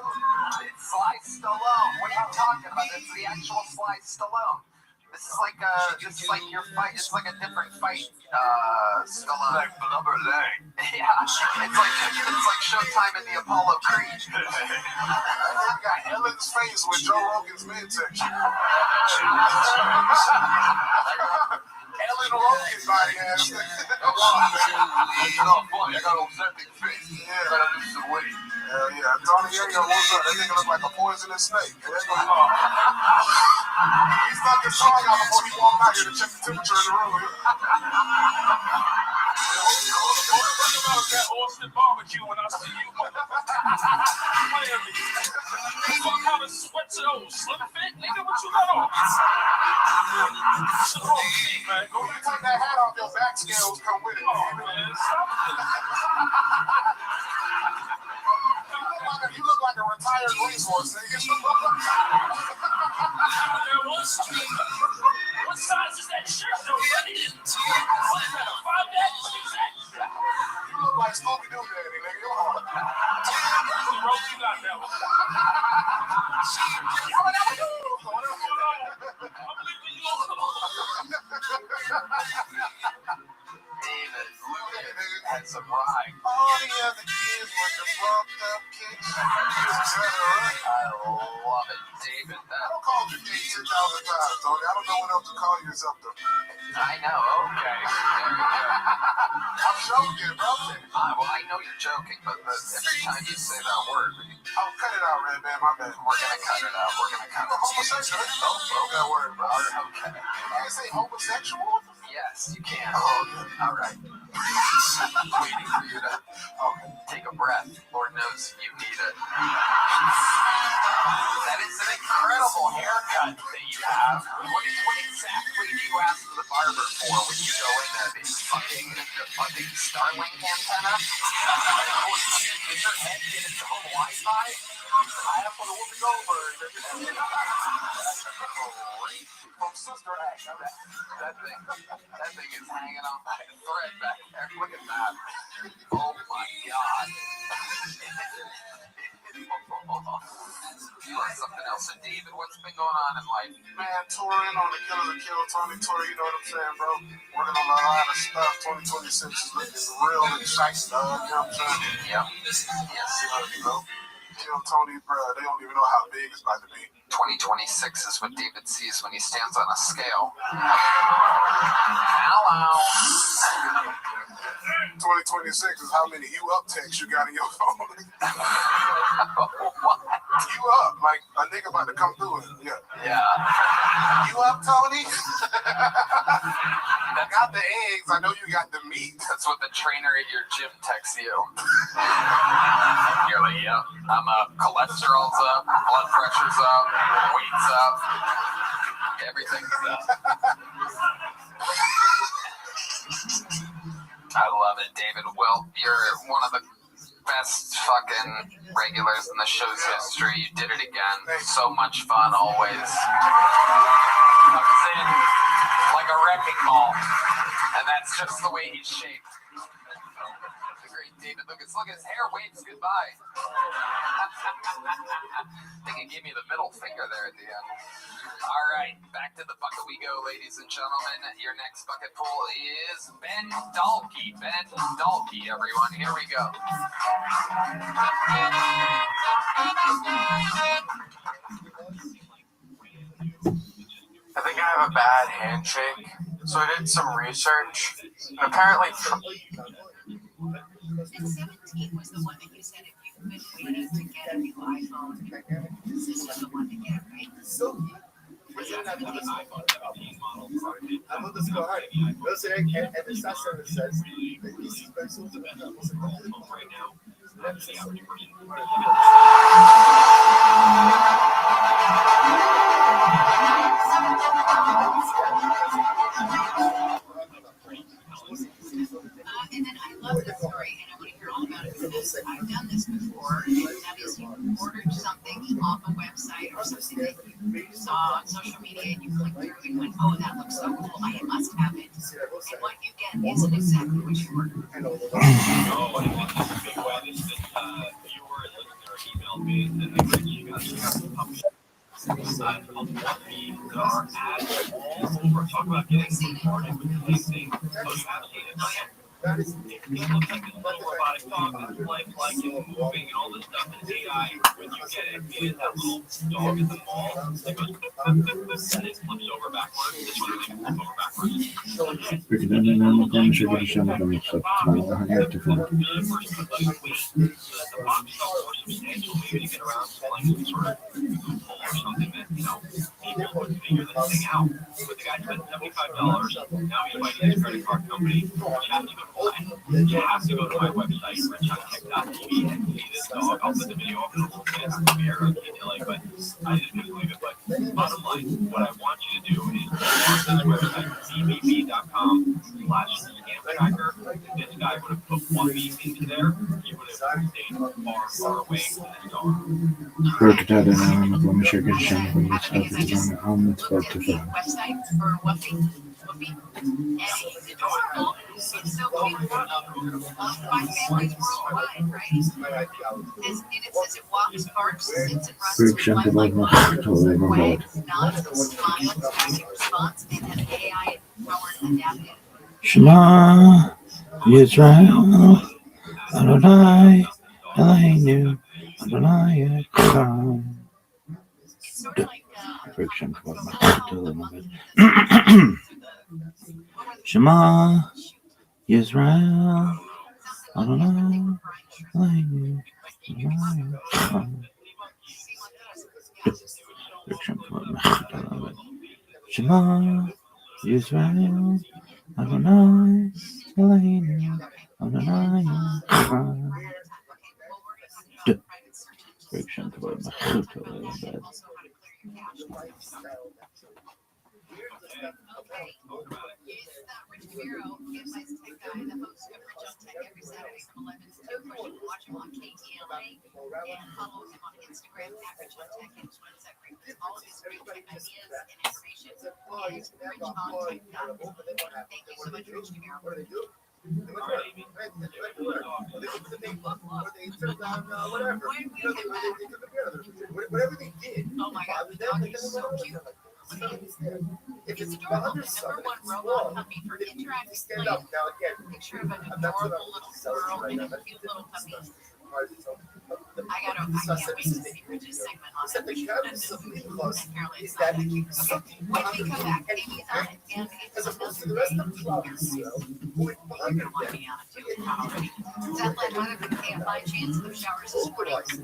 It's Sly Stallone. What are you talking about? It's the actual Sly Stallone. This is like your fight. It's like a different fight. Stallone. Like Blubber Lang. Yeah, it's like Showtime in the Apollo Creed. I got Ellen's face with Joe Rogan's midsection. Ellen Rogan body ass. It's not funny. I got Ozempic face. Yeah. I gotta lose some weight. Hell yeah. Tony Yayo, what's up? That nigga look like a poisonous snake. He stuck his tongue out before he walked out here to check the temperature in the room. What about that Austin barbecue when I see you? Playing me. What kind of sweats are those? Slim fit? Nigga, what you got on? What's wrong with me, man? Go ahead and take that hat off, your back scales come with it. Oh, man. Stop You look like a retired racehorse, nigga. What size is that shirt, though, buddy? What is that, a 5-back? What is that? You look like Scooby-Doo daddy, nigga. You are. Bro, you got that one. David Lucas had some rhyme. All the other kids with the bumped up kicks. I love it, David. I don't call you gay 10,000 times, Tony. I don't know what else to call you except the. I know. Okay. I'm joking, bro. Well, I know you're joking, but every time you say that word, Oh, cut it out, Red Man. My bad. we're gonna cut it out. We're gonna cut I'm a it. homosexual. Oh, that word, bro. Okay. You can't say homosexual? Yes, you can. Oh, All right. Waiting for you to take a breath. Lord knows you need it. That is an incredible haircut that you have. What exactly do you ask the barber for when you go in there? The fucking Starlink antenna? Is your head getting home Wi-Fi? I have to look it over. That's great. From Sister Act. That thing is hanging on by a thread back there. Look at that. Oh my God. You are something else. And David, what's been going on in life? Man, touring on the Killer to Kill Tony tour, you know what I'm saying, bro? Working on a lot of stuff. 2026 is looking real exciting, dog. You know what I'm saying? Yep. Yes. You know, Kill Tony, bro, they don't even know how big it's about to be. 2026 is what David sees when he stands on a scale. Hello. 2026 is how many you up texts you got in your phone. What? You up, like a nigga about to come through it. Yeah. Yeah. You up, Tony? I got the eggs. I know you got the meat. That's what the trainer at your gym texts you. You're like, yep, I'm up. Cholesterol's up, blood pressure's up, weight's up, everything's up. I love it, David. Well, you're one of the best fucking regulars in the show's history. You did it again. So much fun always. Comes in like a wrecking ball. And that's just the way he's shaped. The great David Lucas. Look, his hair waves goodbye. I think he gave me the middle finger there at the end. All right, back to the bucket we go, ladies and gentlemen. Your next bucket pool is Ben Dalkey. Ben Dalkey, everyone. Here we go. I think I have a bad handshake, so I did some research. And apparently, And 17 was the one that you said if you've been waiting to get a new iPhone, this was the one to get, right? I love this go hard. Those are and the staff service says that this is very soon to become right now. And then I love this story, and I want to hear all about it. So this I've done this before, and that is you ordered something off a website or something that you saw on social media and you clicked through and went, oh, that looks so cool, I must have it. And what you get isn't exactly what you ordered. Emailed me and said, hey, Rich, you got some puppies. We're talking about getting started with the thing. Oh, you have seen it? Oh, yeah. It looks like this little robotic dog that's like and moving and all this stuff in AI. When you get it, it is that little dog at the mall that goes and it flips over backwards. This one doesn't flip over backwards. The box is more substantial, maybe to get around to like some sort of loophole or something that, people would figure this thing out. But the guy spent $75. Now he's fighting his credit card company. You have to go to my website, richonTech.tv, and see this dog. I'll put the video up in a little bit. It's very detailing, but I just couldn't believe it. But bottom line, what I want you to do is go on this website, bbb.com/scam-tracker. This guy would have put one beep into there. He would have stayed far, far away from this dog. Website for Whoopi. And it's adorable. It's so cute. My family's worldwide, right? And it says it walks, barks, sits, and runs like wags, nods, smiles, active response, and an AI-powered adaptive. Shema Yisrael Adonai Eloheinu Adonai Echad. It's sort of like Friction for my a little bit. Shema Yisrael Adonai Eloheinu Adonai Echad. Friction for my a little bit. Shema Yisrael Adonai Eloheinu Adonai Echad. Friction for my a little bit. Okay, it's Rich DeMiro, Campsite's tech guy, the host of Rich on Tech every Saturday from 11 to 2. You can watch him on KTLA and follow him on Instagram at Rich on Tech. And all of his great tech ideas and information is richontech.com. Thank you so much, Rich DeMiro. Whatever they did. Oh my God, the dog is so cute. It's adorable. The #1 robot puppy for interactive play. Picture of an adorable little girl and a cute little puppy. I can't wait to see Rich's segment on it. And apparently it's not that cute. Okay, when we come back, Amy's on it, and it's another day. You're gonna want me on it too, already. Satellite weather for the KFI, chance of showers this morning, and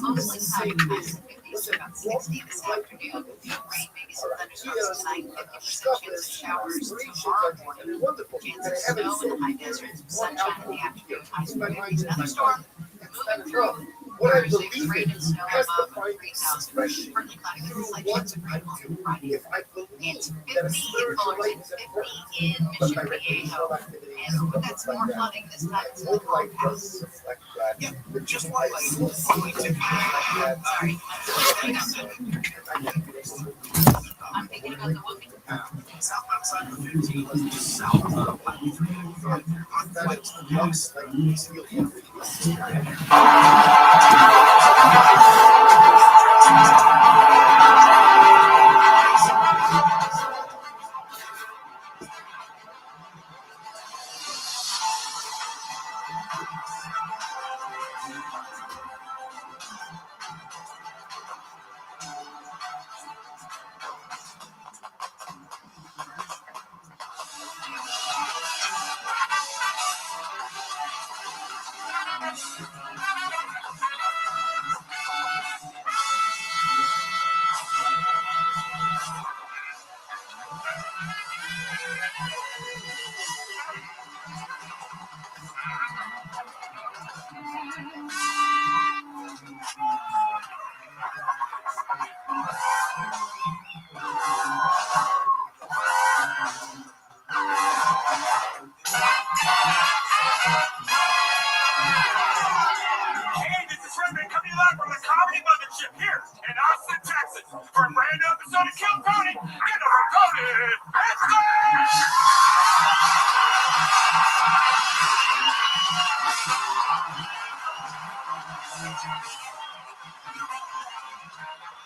mostly cloudy, highs in the 50s to about 60 this afternoon. Rain, maybe some thunderstorms tonight, 50% chance of showers tomorrow morning. Chance of snow in the high desert, sunshine in the afternoon, highs in the 50s. Another storm moving through Thursday, rain and snow above 3,000. Partly cloudy with a slight chance of rain on Friday. It's 50 in Fullerton, 50 in Mission Viejo, and that's more flooding this time to the Long Pass. Just like Sorry. I'm thinking about the Whoopi. South outside of 15 was just south of 5 live from the Comedy Mothership here in Austin, Texas for a brand new episode of Kill Tony. Get over Tony. Let's go!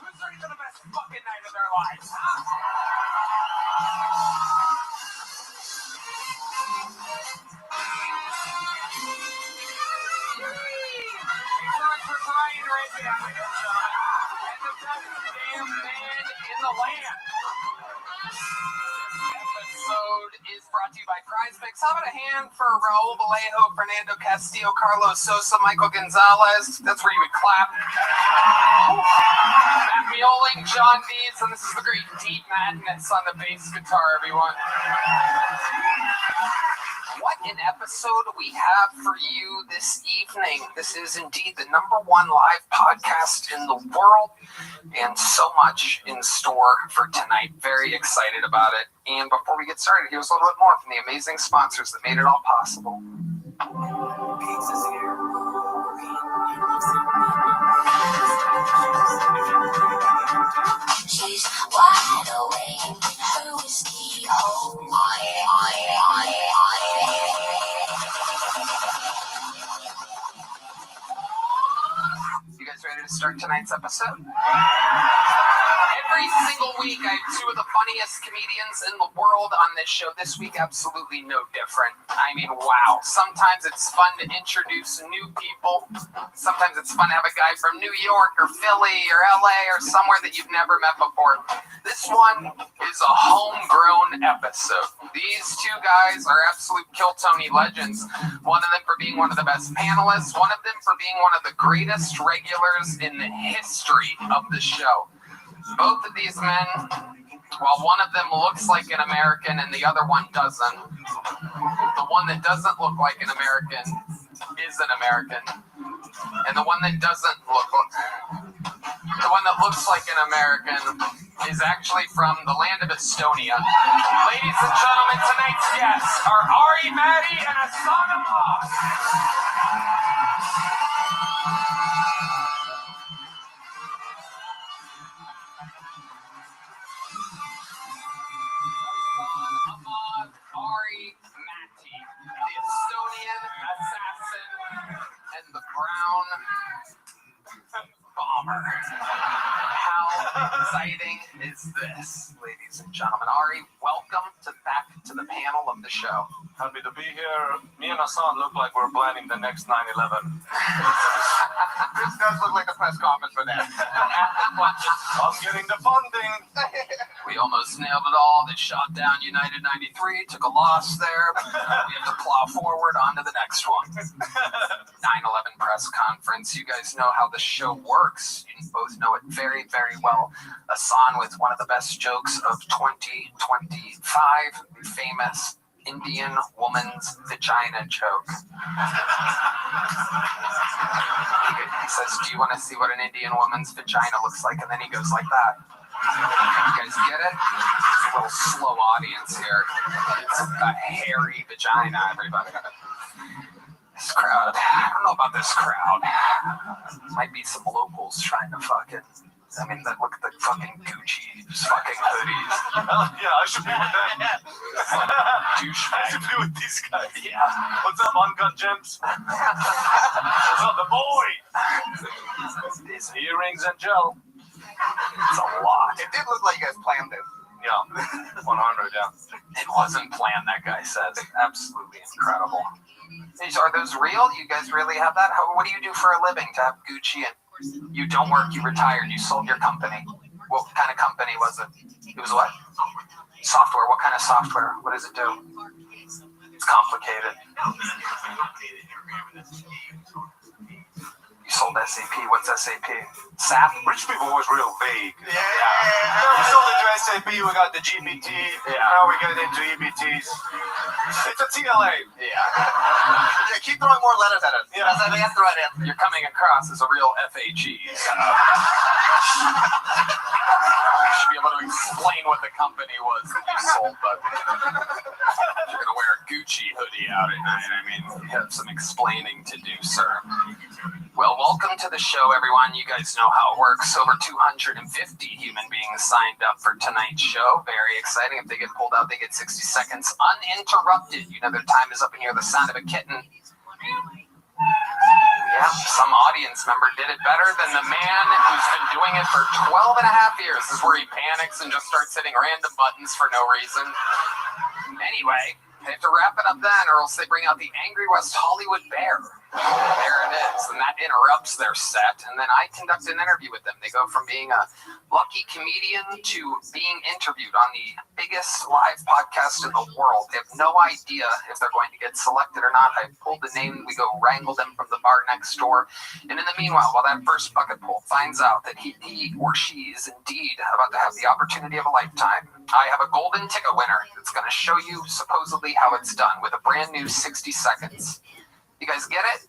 Who's ready for the best fucking night of their lives, huh? For Brian right now, and the best damn man in the land. This episode is brought to you by Prize Picks. How about a hand for Raul Vallejo, Fernando Castillo, Carlos Sosa, Michael Gonzalez? That's where you would clap. Matt Mioling, John Dees, and this is the great Deep Madness on the bass guitar, everyone. What an episode we have for you this evening. This is indeed the #1 live podcast in the world, and so much in store for tonight. Very excited about it. And before we get started, here's a little bit more from the amazing sponsors that made it all possible. Pizza's here. She's wide awake, her whiskey hole. You guys ready to start tonight's episode? Every single week, I have two of the funniest comedians in the world on this show. This week, absolutely no different. I mean, wow. Sometimes it's fun to introduce new people. Sometimes it's fun to have a guy from New York or Philly or LA or somewhere that you've never met before. This one is a homegrown episode. These two guys are absolute Kill Tony legends. One of them for being one of the best panelists. One of them for being one of the greatest regulars in the history of the show. Both of these men, while one of them looks like an American and the other one doesn't, the one that doesn't look like an American is an American, and the one that looks like an American is actually from the land of Estonia. Ladies and gentlemen, tonight's guests are Ari Maddie and Asana Moss. Ari Matti, the Estonian assassin and the brown bomber. How exciting is this, ladies and gentlemen? Ari, welcome back to the panel of the show. Happy to be here. Me and Hassan look like we're planning the next 9/11. This does look like a press conference for that. I'm getting the funding. We almost nailed it all. They shot down United 93, took a loss there. We have to plow forward on to the next one. 9/11 press conference. You guys know how the show works. You both know it very, very well. Hassan with one of the best jokes of 2025, the famous Indian woman's vagina joke. He says, "Do you want to see what an Indian woman's vagina looks like?" And then he goes like that. You guys get it? It's a little slow audience here. It's a hairy vagina, everybody. This crowd, I don't know about this crowd. Might be some locals trying to fucking, I mean, look at the fucking Gucci fucking hoodies. Yeah, I should be with them. Douchebag. I should be with these guys. Yeah. What's up, Uncut Gems? What's up, the boy? These earrings and gel. It's a lot. It did look like you guys planned this. Yeah, 100, yeah. It wasn't planned, that guy says. Absolutely incredible. Are those real? You guys really have that? What do you do for a living to have Gucci? And you don't work, you retired, you sold your company. What kind of company was it? It was what? Software. What kind of software? What does it do? It's complicated. You sold SAP. What's SAP? SAP? Rich people was real vague. Yeah. We sold it to SAP, we got the GBT, now we get into EBTs. It's a TLA. Yeah, keep throwing more letters at us. Yeah. That's how they have to write in. You're coming across as a real FAG. You should be able to explain what the company was that you sold, but you're going to wear a Gucci hoodie out at night. I mean, you have some explaining to do, sir. Well, welcome to the show, everyone. You guys know how it works. Over 250 human beings signed up for tonight's show. Very exciting. If they get pulled out, they get 60 seconds uninterrupted. You know their time is up and hear the sound of a kitten. Yeah, some audience member did it better than the man who's been doing it for 12 and a half years. This is where he panics and just starts hitting random buttons for no reason. Anyway, they have to wrap it up then, or else they bring out the Angry West Hollywood Bear. There it is, and that interrupts their set, and then I conduct an interview with them. They go from being a lucky comedian to being interviewed on the biggest live podcast in the world. They have no idea if they're going to get selected or not. I pulled the name, we go wrangle them from the bar next door, and in the meanwhile, while that first bucket pull finds out that he or she is indeed about to have the opportunity of a lifetime, I have a golden ticket winner that's going to show you supposedly how it's done with a brand new 60 seconds. You guys get it?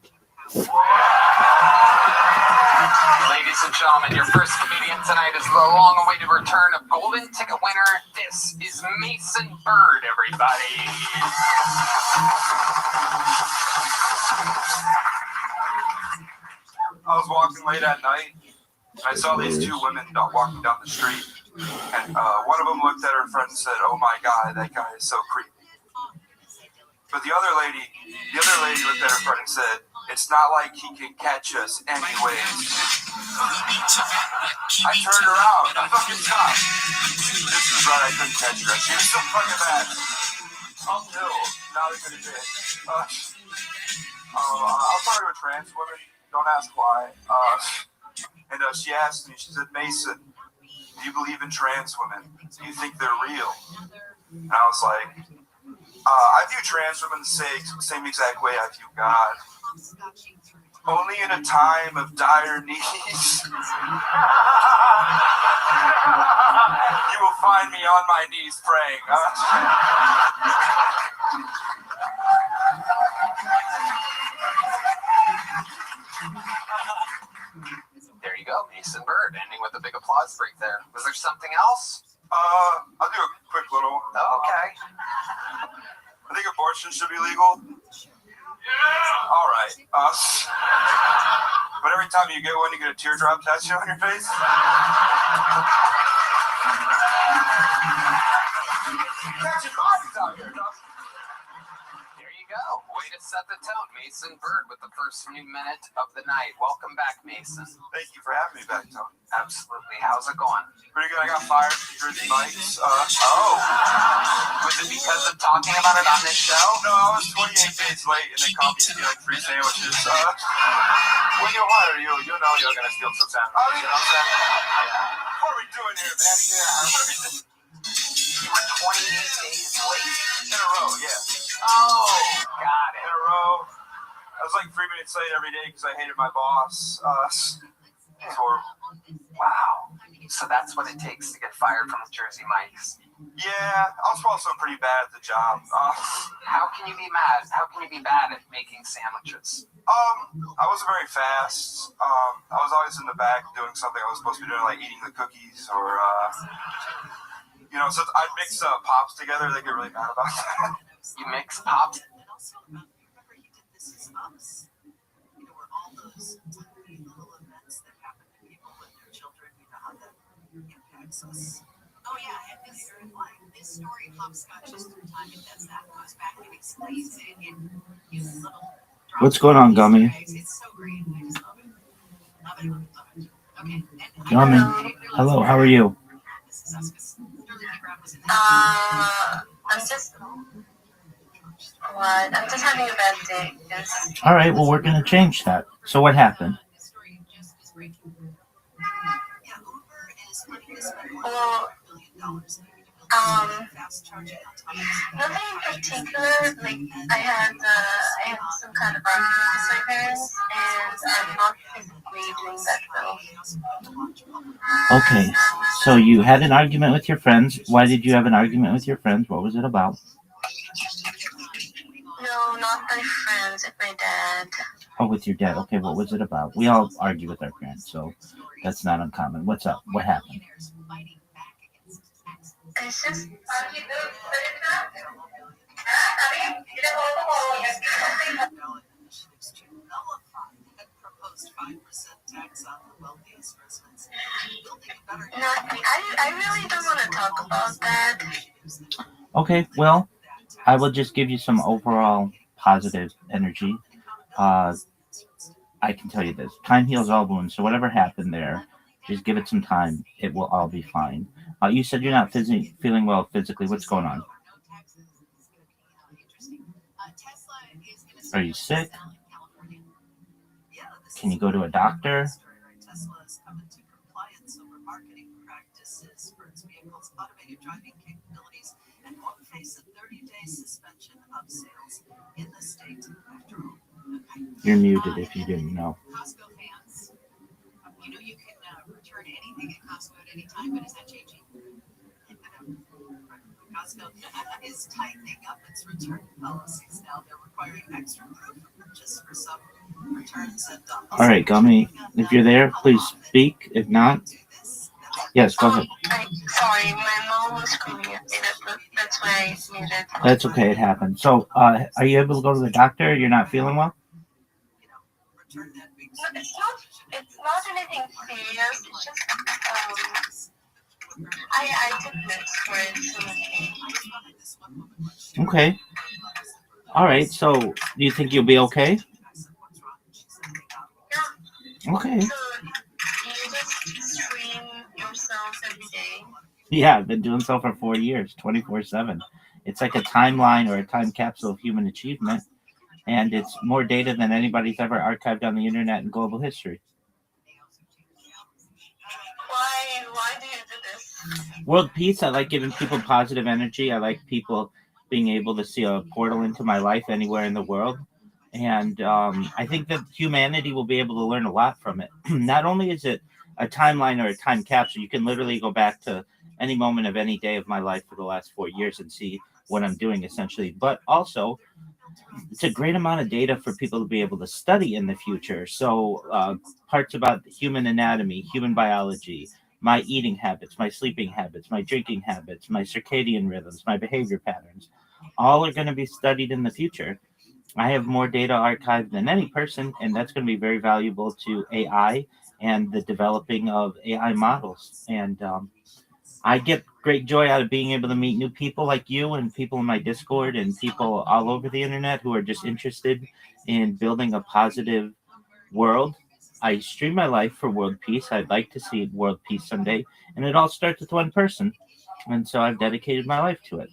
Ladies and gentlemen, your first comedian tonight is the long-awaited return of golden ticket winner. This is Mason Bird, everybody. I was walking late at night, and I saw these two women walking down the street, and one of them looked at her friend and said, "Oh my God, that guy is so creepy." But the other lady looked at her friend and said, "It's not like he can catch us anyways." I turned around. I fucking stopped. This is right, I couldn't catch her. She was so fucking bad. Uphill. Not a good bit. I was talking to a trans woman. Don't ask why. And she asked me, she said, "Mason, do you believe in trans women? Do you think they're real?" And I was like, I view trans women the same exact way I view God. Only in a time of dire need. You will find me on my knees praying. There you go, Mason Bird, ending with a big applause break there. Was there something else? I'll do a quick little. Oh, okay. I think abortion should be legal. Yeah. All right. But every time you get one, you get a teardrop tattoo on your face. There you go. Way to set the tone. Mason Bird with the first new minute of the night. Welcome back, Mason. Thank you for having me back, Tony. Absolutely. How's it going? Pretty good. I got fired from Jersey Mike's. Was it because of talking about it on this show? No, I was 28 days late, and they called me to steal like free sandwiches. When you're hired, you know you're gonna steal some sandwiches. You know what I'm saying? What are we doing here, man? Yeah. You were 28 days late? In a row, yeah. Oh, got it. In a row. I was like 3 minutes late every day because I hated my boss. It's horrible. Wow. So that's what it takes to get fired from Jersey Mike's. Yeah, I was also pretty bad at the job. How can you be mad? How can you be bad at making sandwiches? I wasn't very fast. I was always in the back doing something I was supposed to be doing, like eating the cookies or, so I'd mix pops together. They get really mad about that. You mix pops? Oh yeah, and this story of hopscotches through time and does that, goes back and explains it and uses little drops. What's going on, Gummy? It's so great. I just love it. Love it. Okay. Gummy. Hello, how are you? I'm just having a bad day. Yes. All right, well, we're going to change that. So what happened? Well, nothing in particular. Like I had some kind of argument with my parents, and I'm not physically doing that well. Okay, so you had an argument with your friends. Why did you have an argument with your friends? What was it about? No, not my friends, with my dad. Oh, with your dad. Okay, what was it about? We all argue with our parents, so that's not uncommon. What's up? What happened? It's just... Nothing. I really don't want to talk about that. Okay, well, I will just give you some overall positive energy. Uh, I can tell you this: time heals all wounds. So whatever happened there, just give it some time. It will all be fine. You said you're not feeling well physically. What's going on? Are you sick? Can you go to a doctor? You're muted if you didn't know. You know you can return anything at Costco at any time, but is that changing? Costco is tightening up its return policies now. They're requiring extra proof of purchase for some returns. And all right, Gummy, if you're there, please speak. If not, yes, go ahead. Sorry, my mom was screaming at me. That's why I muted. That's okay, it happened. So, are you able to go to the doctor? You're not feeling well? No, it's not anything serious. It's just I took this for it. Okay. All right. So, do you think you'll be okay? Yeah. Okay. So you just stream yourself every day. Yeah, I've been doing so for 4 years, 24/7. It's like a timeline or a time capsule of human achievement, and it's more data than anybody's ever archived on the internet in global history. Why do you do this? World peace. I like giving people positive energy. I like people being able to see a portal into my life anywhere in the world. And I think that humanity will be able to learn a lot from it. Not only is it a timeline or a time capsule, you can literally go back to any moment of any day of my life for the last 4 years and see what I'm doing essentially. But also, it's a great amount of data for people to be able to study in the future. So parts about human anatomy, human biology, my eating habits, my sleeping habits, my drinking habits, my circadian rhythms, my behavior patterns, all are going to be studied in the future. I have more data archived than any person, and that's going to be very valuable to AI and the developing of AI models. And I get great joy out of being able to meet new people like you and people in my Discord and people all over the internet who are just interested in building a positive world. I stream my life for world peace. I'd like to see world peace someday, and it all starts with one person. And so I've dedicated my life to it.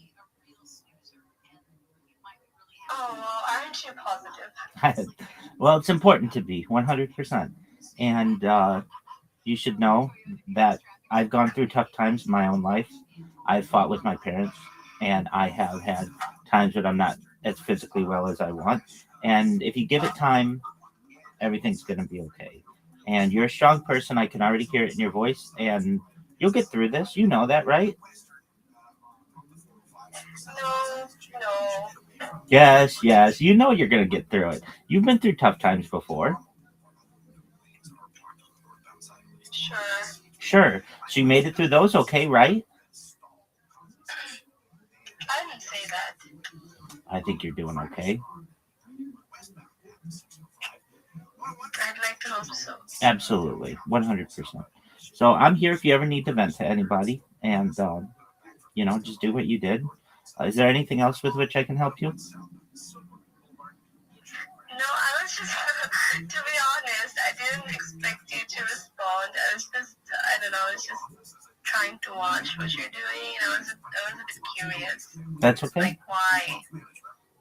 Oh, well, aren't you positive? Well, it's important to be 100%. And you should know that I've gone through tough times in my own life. I've fought with my parents, and I have had times when I'm not as physically well as I want. And if you give it time, everything's going to be okay. And you're a strong person. I can already hear it in your voice, and you'll get through this. You know that, right? No. Yes. You know you're going to get through it. You've been through tough times before. Sure. So you made it through those okay, right? I didn't say that. I think you're doing okay. I'd like to hope so. Absolutely. 100%. So I'm here if you ever need to vent to anybody. And, just do what you did. Is there anything else with which I can help you? No, I was just, to be honest, I didn't expect you to respond. I was just trying to watch what you're doing. I was a bit curious. That's okay. Like, why?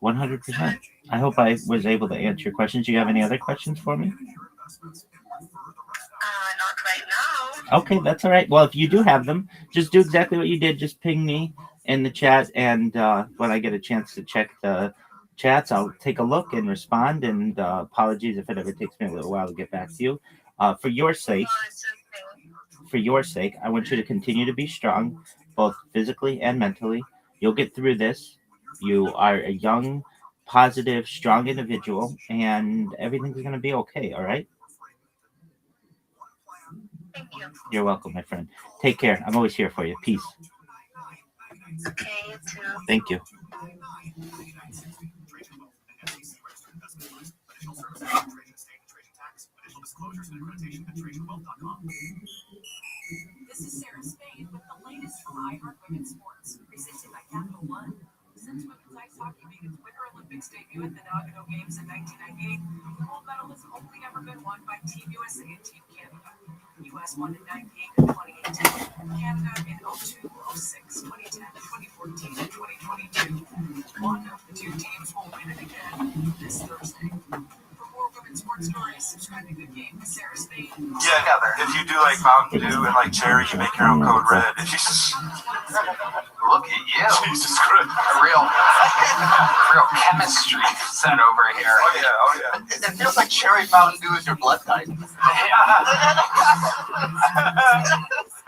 100%. I hope I was able to answer your questions. Do you have any other questions for me? Not right now. Okay, that's all right. Well, if you do have them, just do exactly what you did. Just ping me in the chat, and when I get a chance to check the chats, I'll take a look and respond. And apologies if it ever takes me a little while to get back to you. For your sake, I want you to continue to be strong, both physically and mentally. You'll get through this. You are a young, positive, strong individual, and everything's going to be okay, all right? Thank you. You're welcome, my friend. Take care. I'm always here for you. Peace. Okay, you too. Thank you. disclosures and accreditation at tradingwealth.com. This is Sarah Spain with the latest from iHeart Women's Sports, presented by Capital One. Since women's ice hockey made its Winter Olympics debut at the Nagano Games in 1998, the gold medal has only ever been won by Team USA and Team Canada. The U.S. won in 98 and 2018, Canada in 02, 06, 2010, 2014, and 2022. One of the two teams will win it again this Thursday. For more women's sports stories, subscribe to Good Game with Sarah Spain. Yeah, if you do like Mountain Dew and like cherry, you make your own code red. If you just look at you, Jesus Christ, a real chemistry set over here. Oh yeah. It feels like cherry Mountain Dew is your blood type.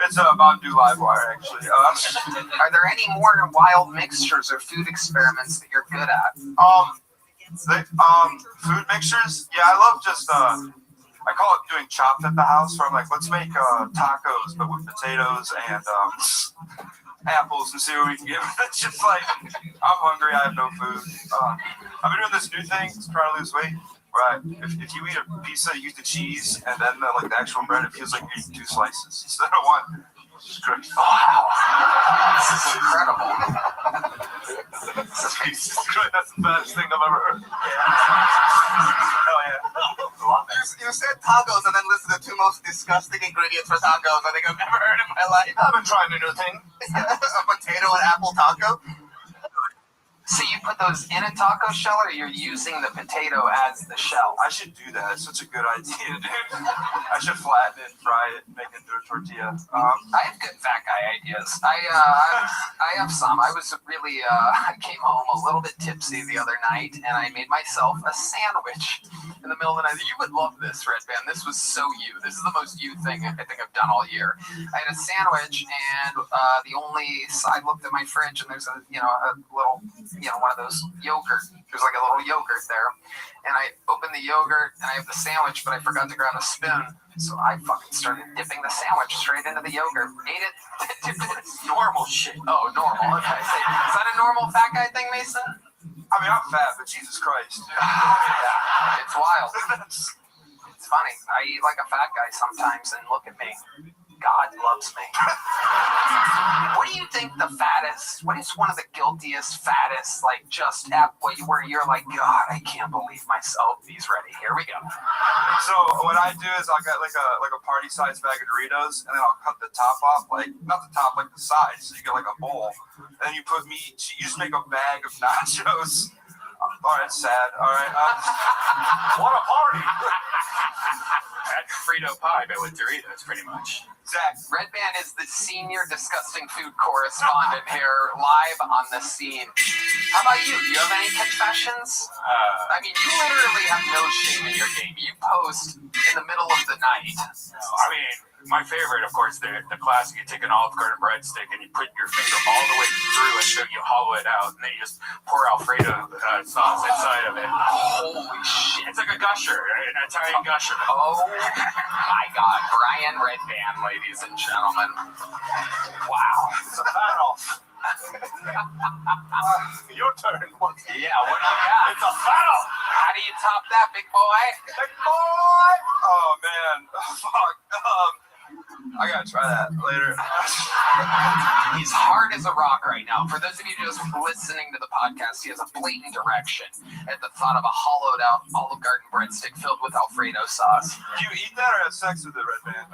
It's a Mountain Dew live wire, actually. Are there any more wild mixtures or food experiments that you're good at? Food mixtures. Yeah, I love just I call it doing chopped at the house, where I'm like, let's make tacos, but with potatoes and apples and see what we can get. It's just like, I'm hungry, I have no food. I've been doing this new thing to try to lose weight. Right. If you eat a pizza, you eat the cheese, and then the actual bread, it feels like you're eating 2 slices instead of 1. Wow. This is incredible. Jesus Christ, that's the baddest thing I've ever heard. Hell yeah. You said tacos and then listed the 2 most disgusting ingredients for tacos I think I've ever heard in my life. I've been trying a new thing. A potato and apple taco. So you put those in a taco shell, or you're using the potato as the shell? I should do that. It's such a good idea, dude. I should flatten it, fry it, make it into a tortilla. I have good fat guy ideas. I have some. I was really, I came home a little bit tipsy the other night, and I made myself a sandwich in the middle of the night. You would love this, Red Band. This was so you. This is the most you thing I think I've done all year. I had a sandwich, and the only, I looked at my fridge, and there's a little, one of those yogurt. There's like a little yogurt there. And I opened the yogurt and I have the sandwich, but I forgot to grab a spoon. So I fucking started dipping the sandwich straight into the yogurt. Ate it. Normal shit. Oh, normal. Okay. Is that a normal fat guy thing, Mason? I mean, I'm fat, but Jesus Christ. Yeah, it's wild. It's funny. I eat like a fat guy sometimes, and look at me. God loves me. What do you think what is one of the guiltiest, fattest, like just at where you're like, God, I can't believe myself. He's ready. Here we go. So what I do is I'll get like a party-sized bag of Doritos, and then I'll cut the top off, like not the top, like the sides. So you get like a bowl, and then you put meat. You just make a bag of nachos. All right, sad. All right. What a party! That's Frito pie, but with Doritos, pretty much. Zach, Red Band is the senior disgusting food correspondent here, live on the scene. How about you? Do you have any confessions? I mean, you literally have no shame in your game. You post in the middle of the night. I mean, my favorite, of course, the classic. You take an Olive Garden breadstick and you put your finger all the way through it, so you hollow it out, and then you just pour Alfredo sauce inside of it. Holy shit! It's like a gusher, an Italian gusher. Oh my God, Brian Red Band, ladies and gentlemen. Wow, it's a battle. Your turn. Yeah, what do you got? It's a battle. How do you top that, big boy? Big boy. Oh man, fuck. I gotta try that later. He's hard as a rock right now. For those of you just listening to the podcast, he has a blatant erection at the thought of a hollowed out Olive Garden breadstick filled with Alfredo sauce. Do you eat that or have sex with it, Red Band?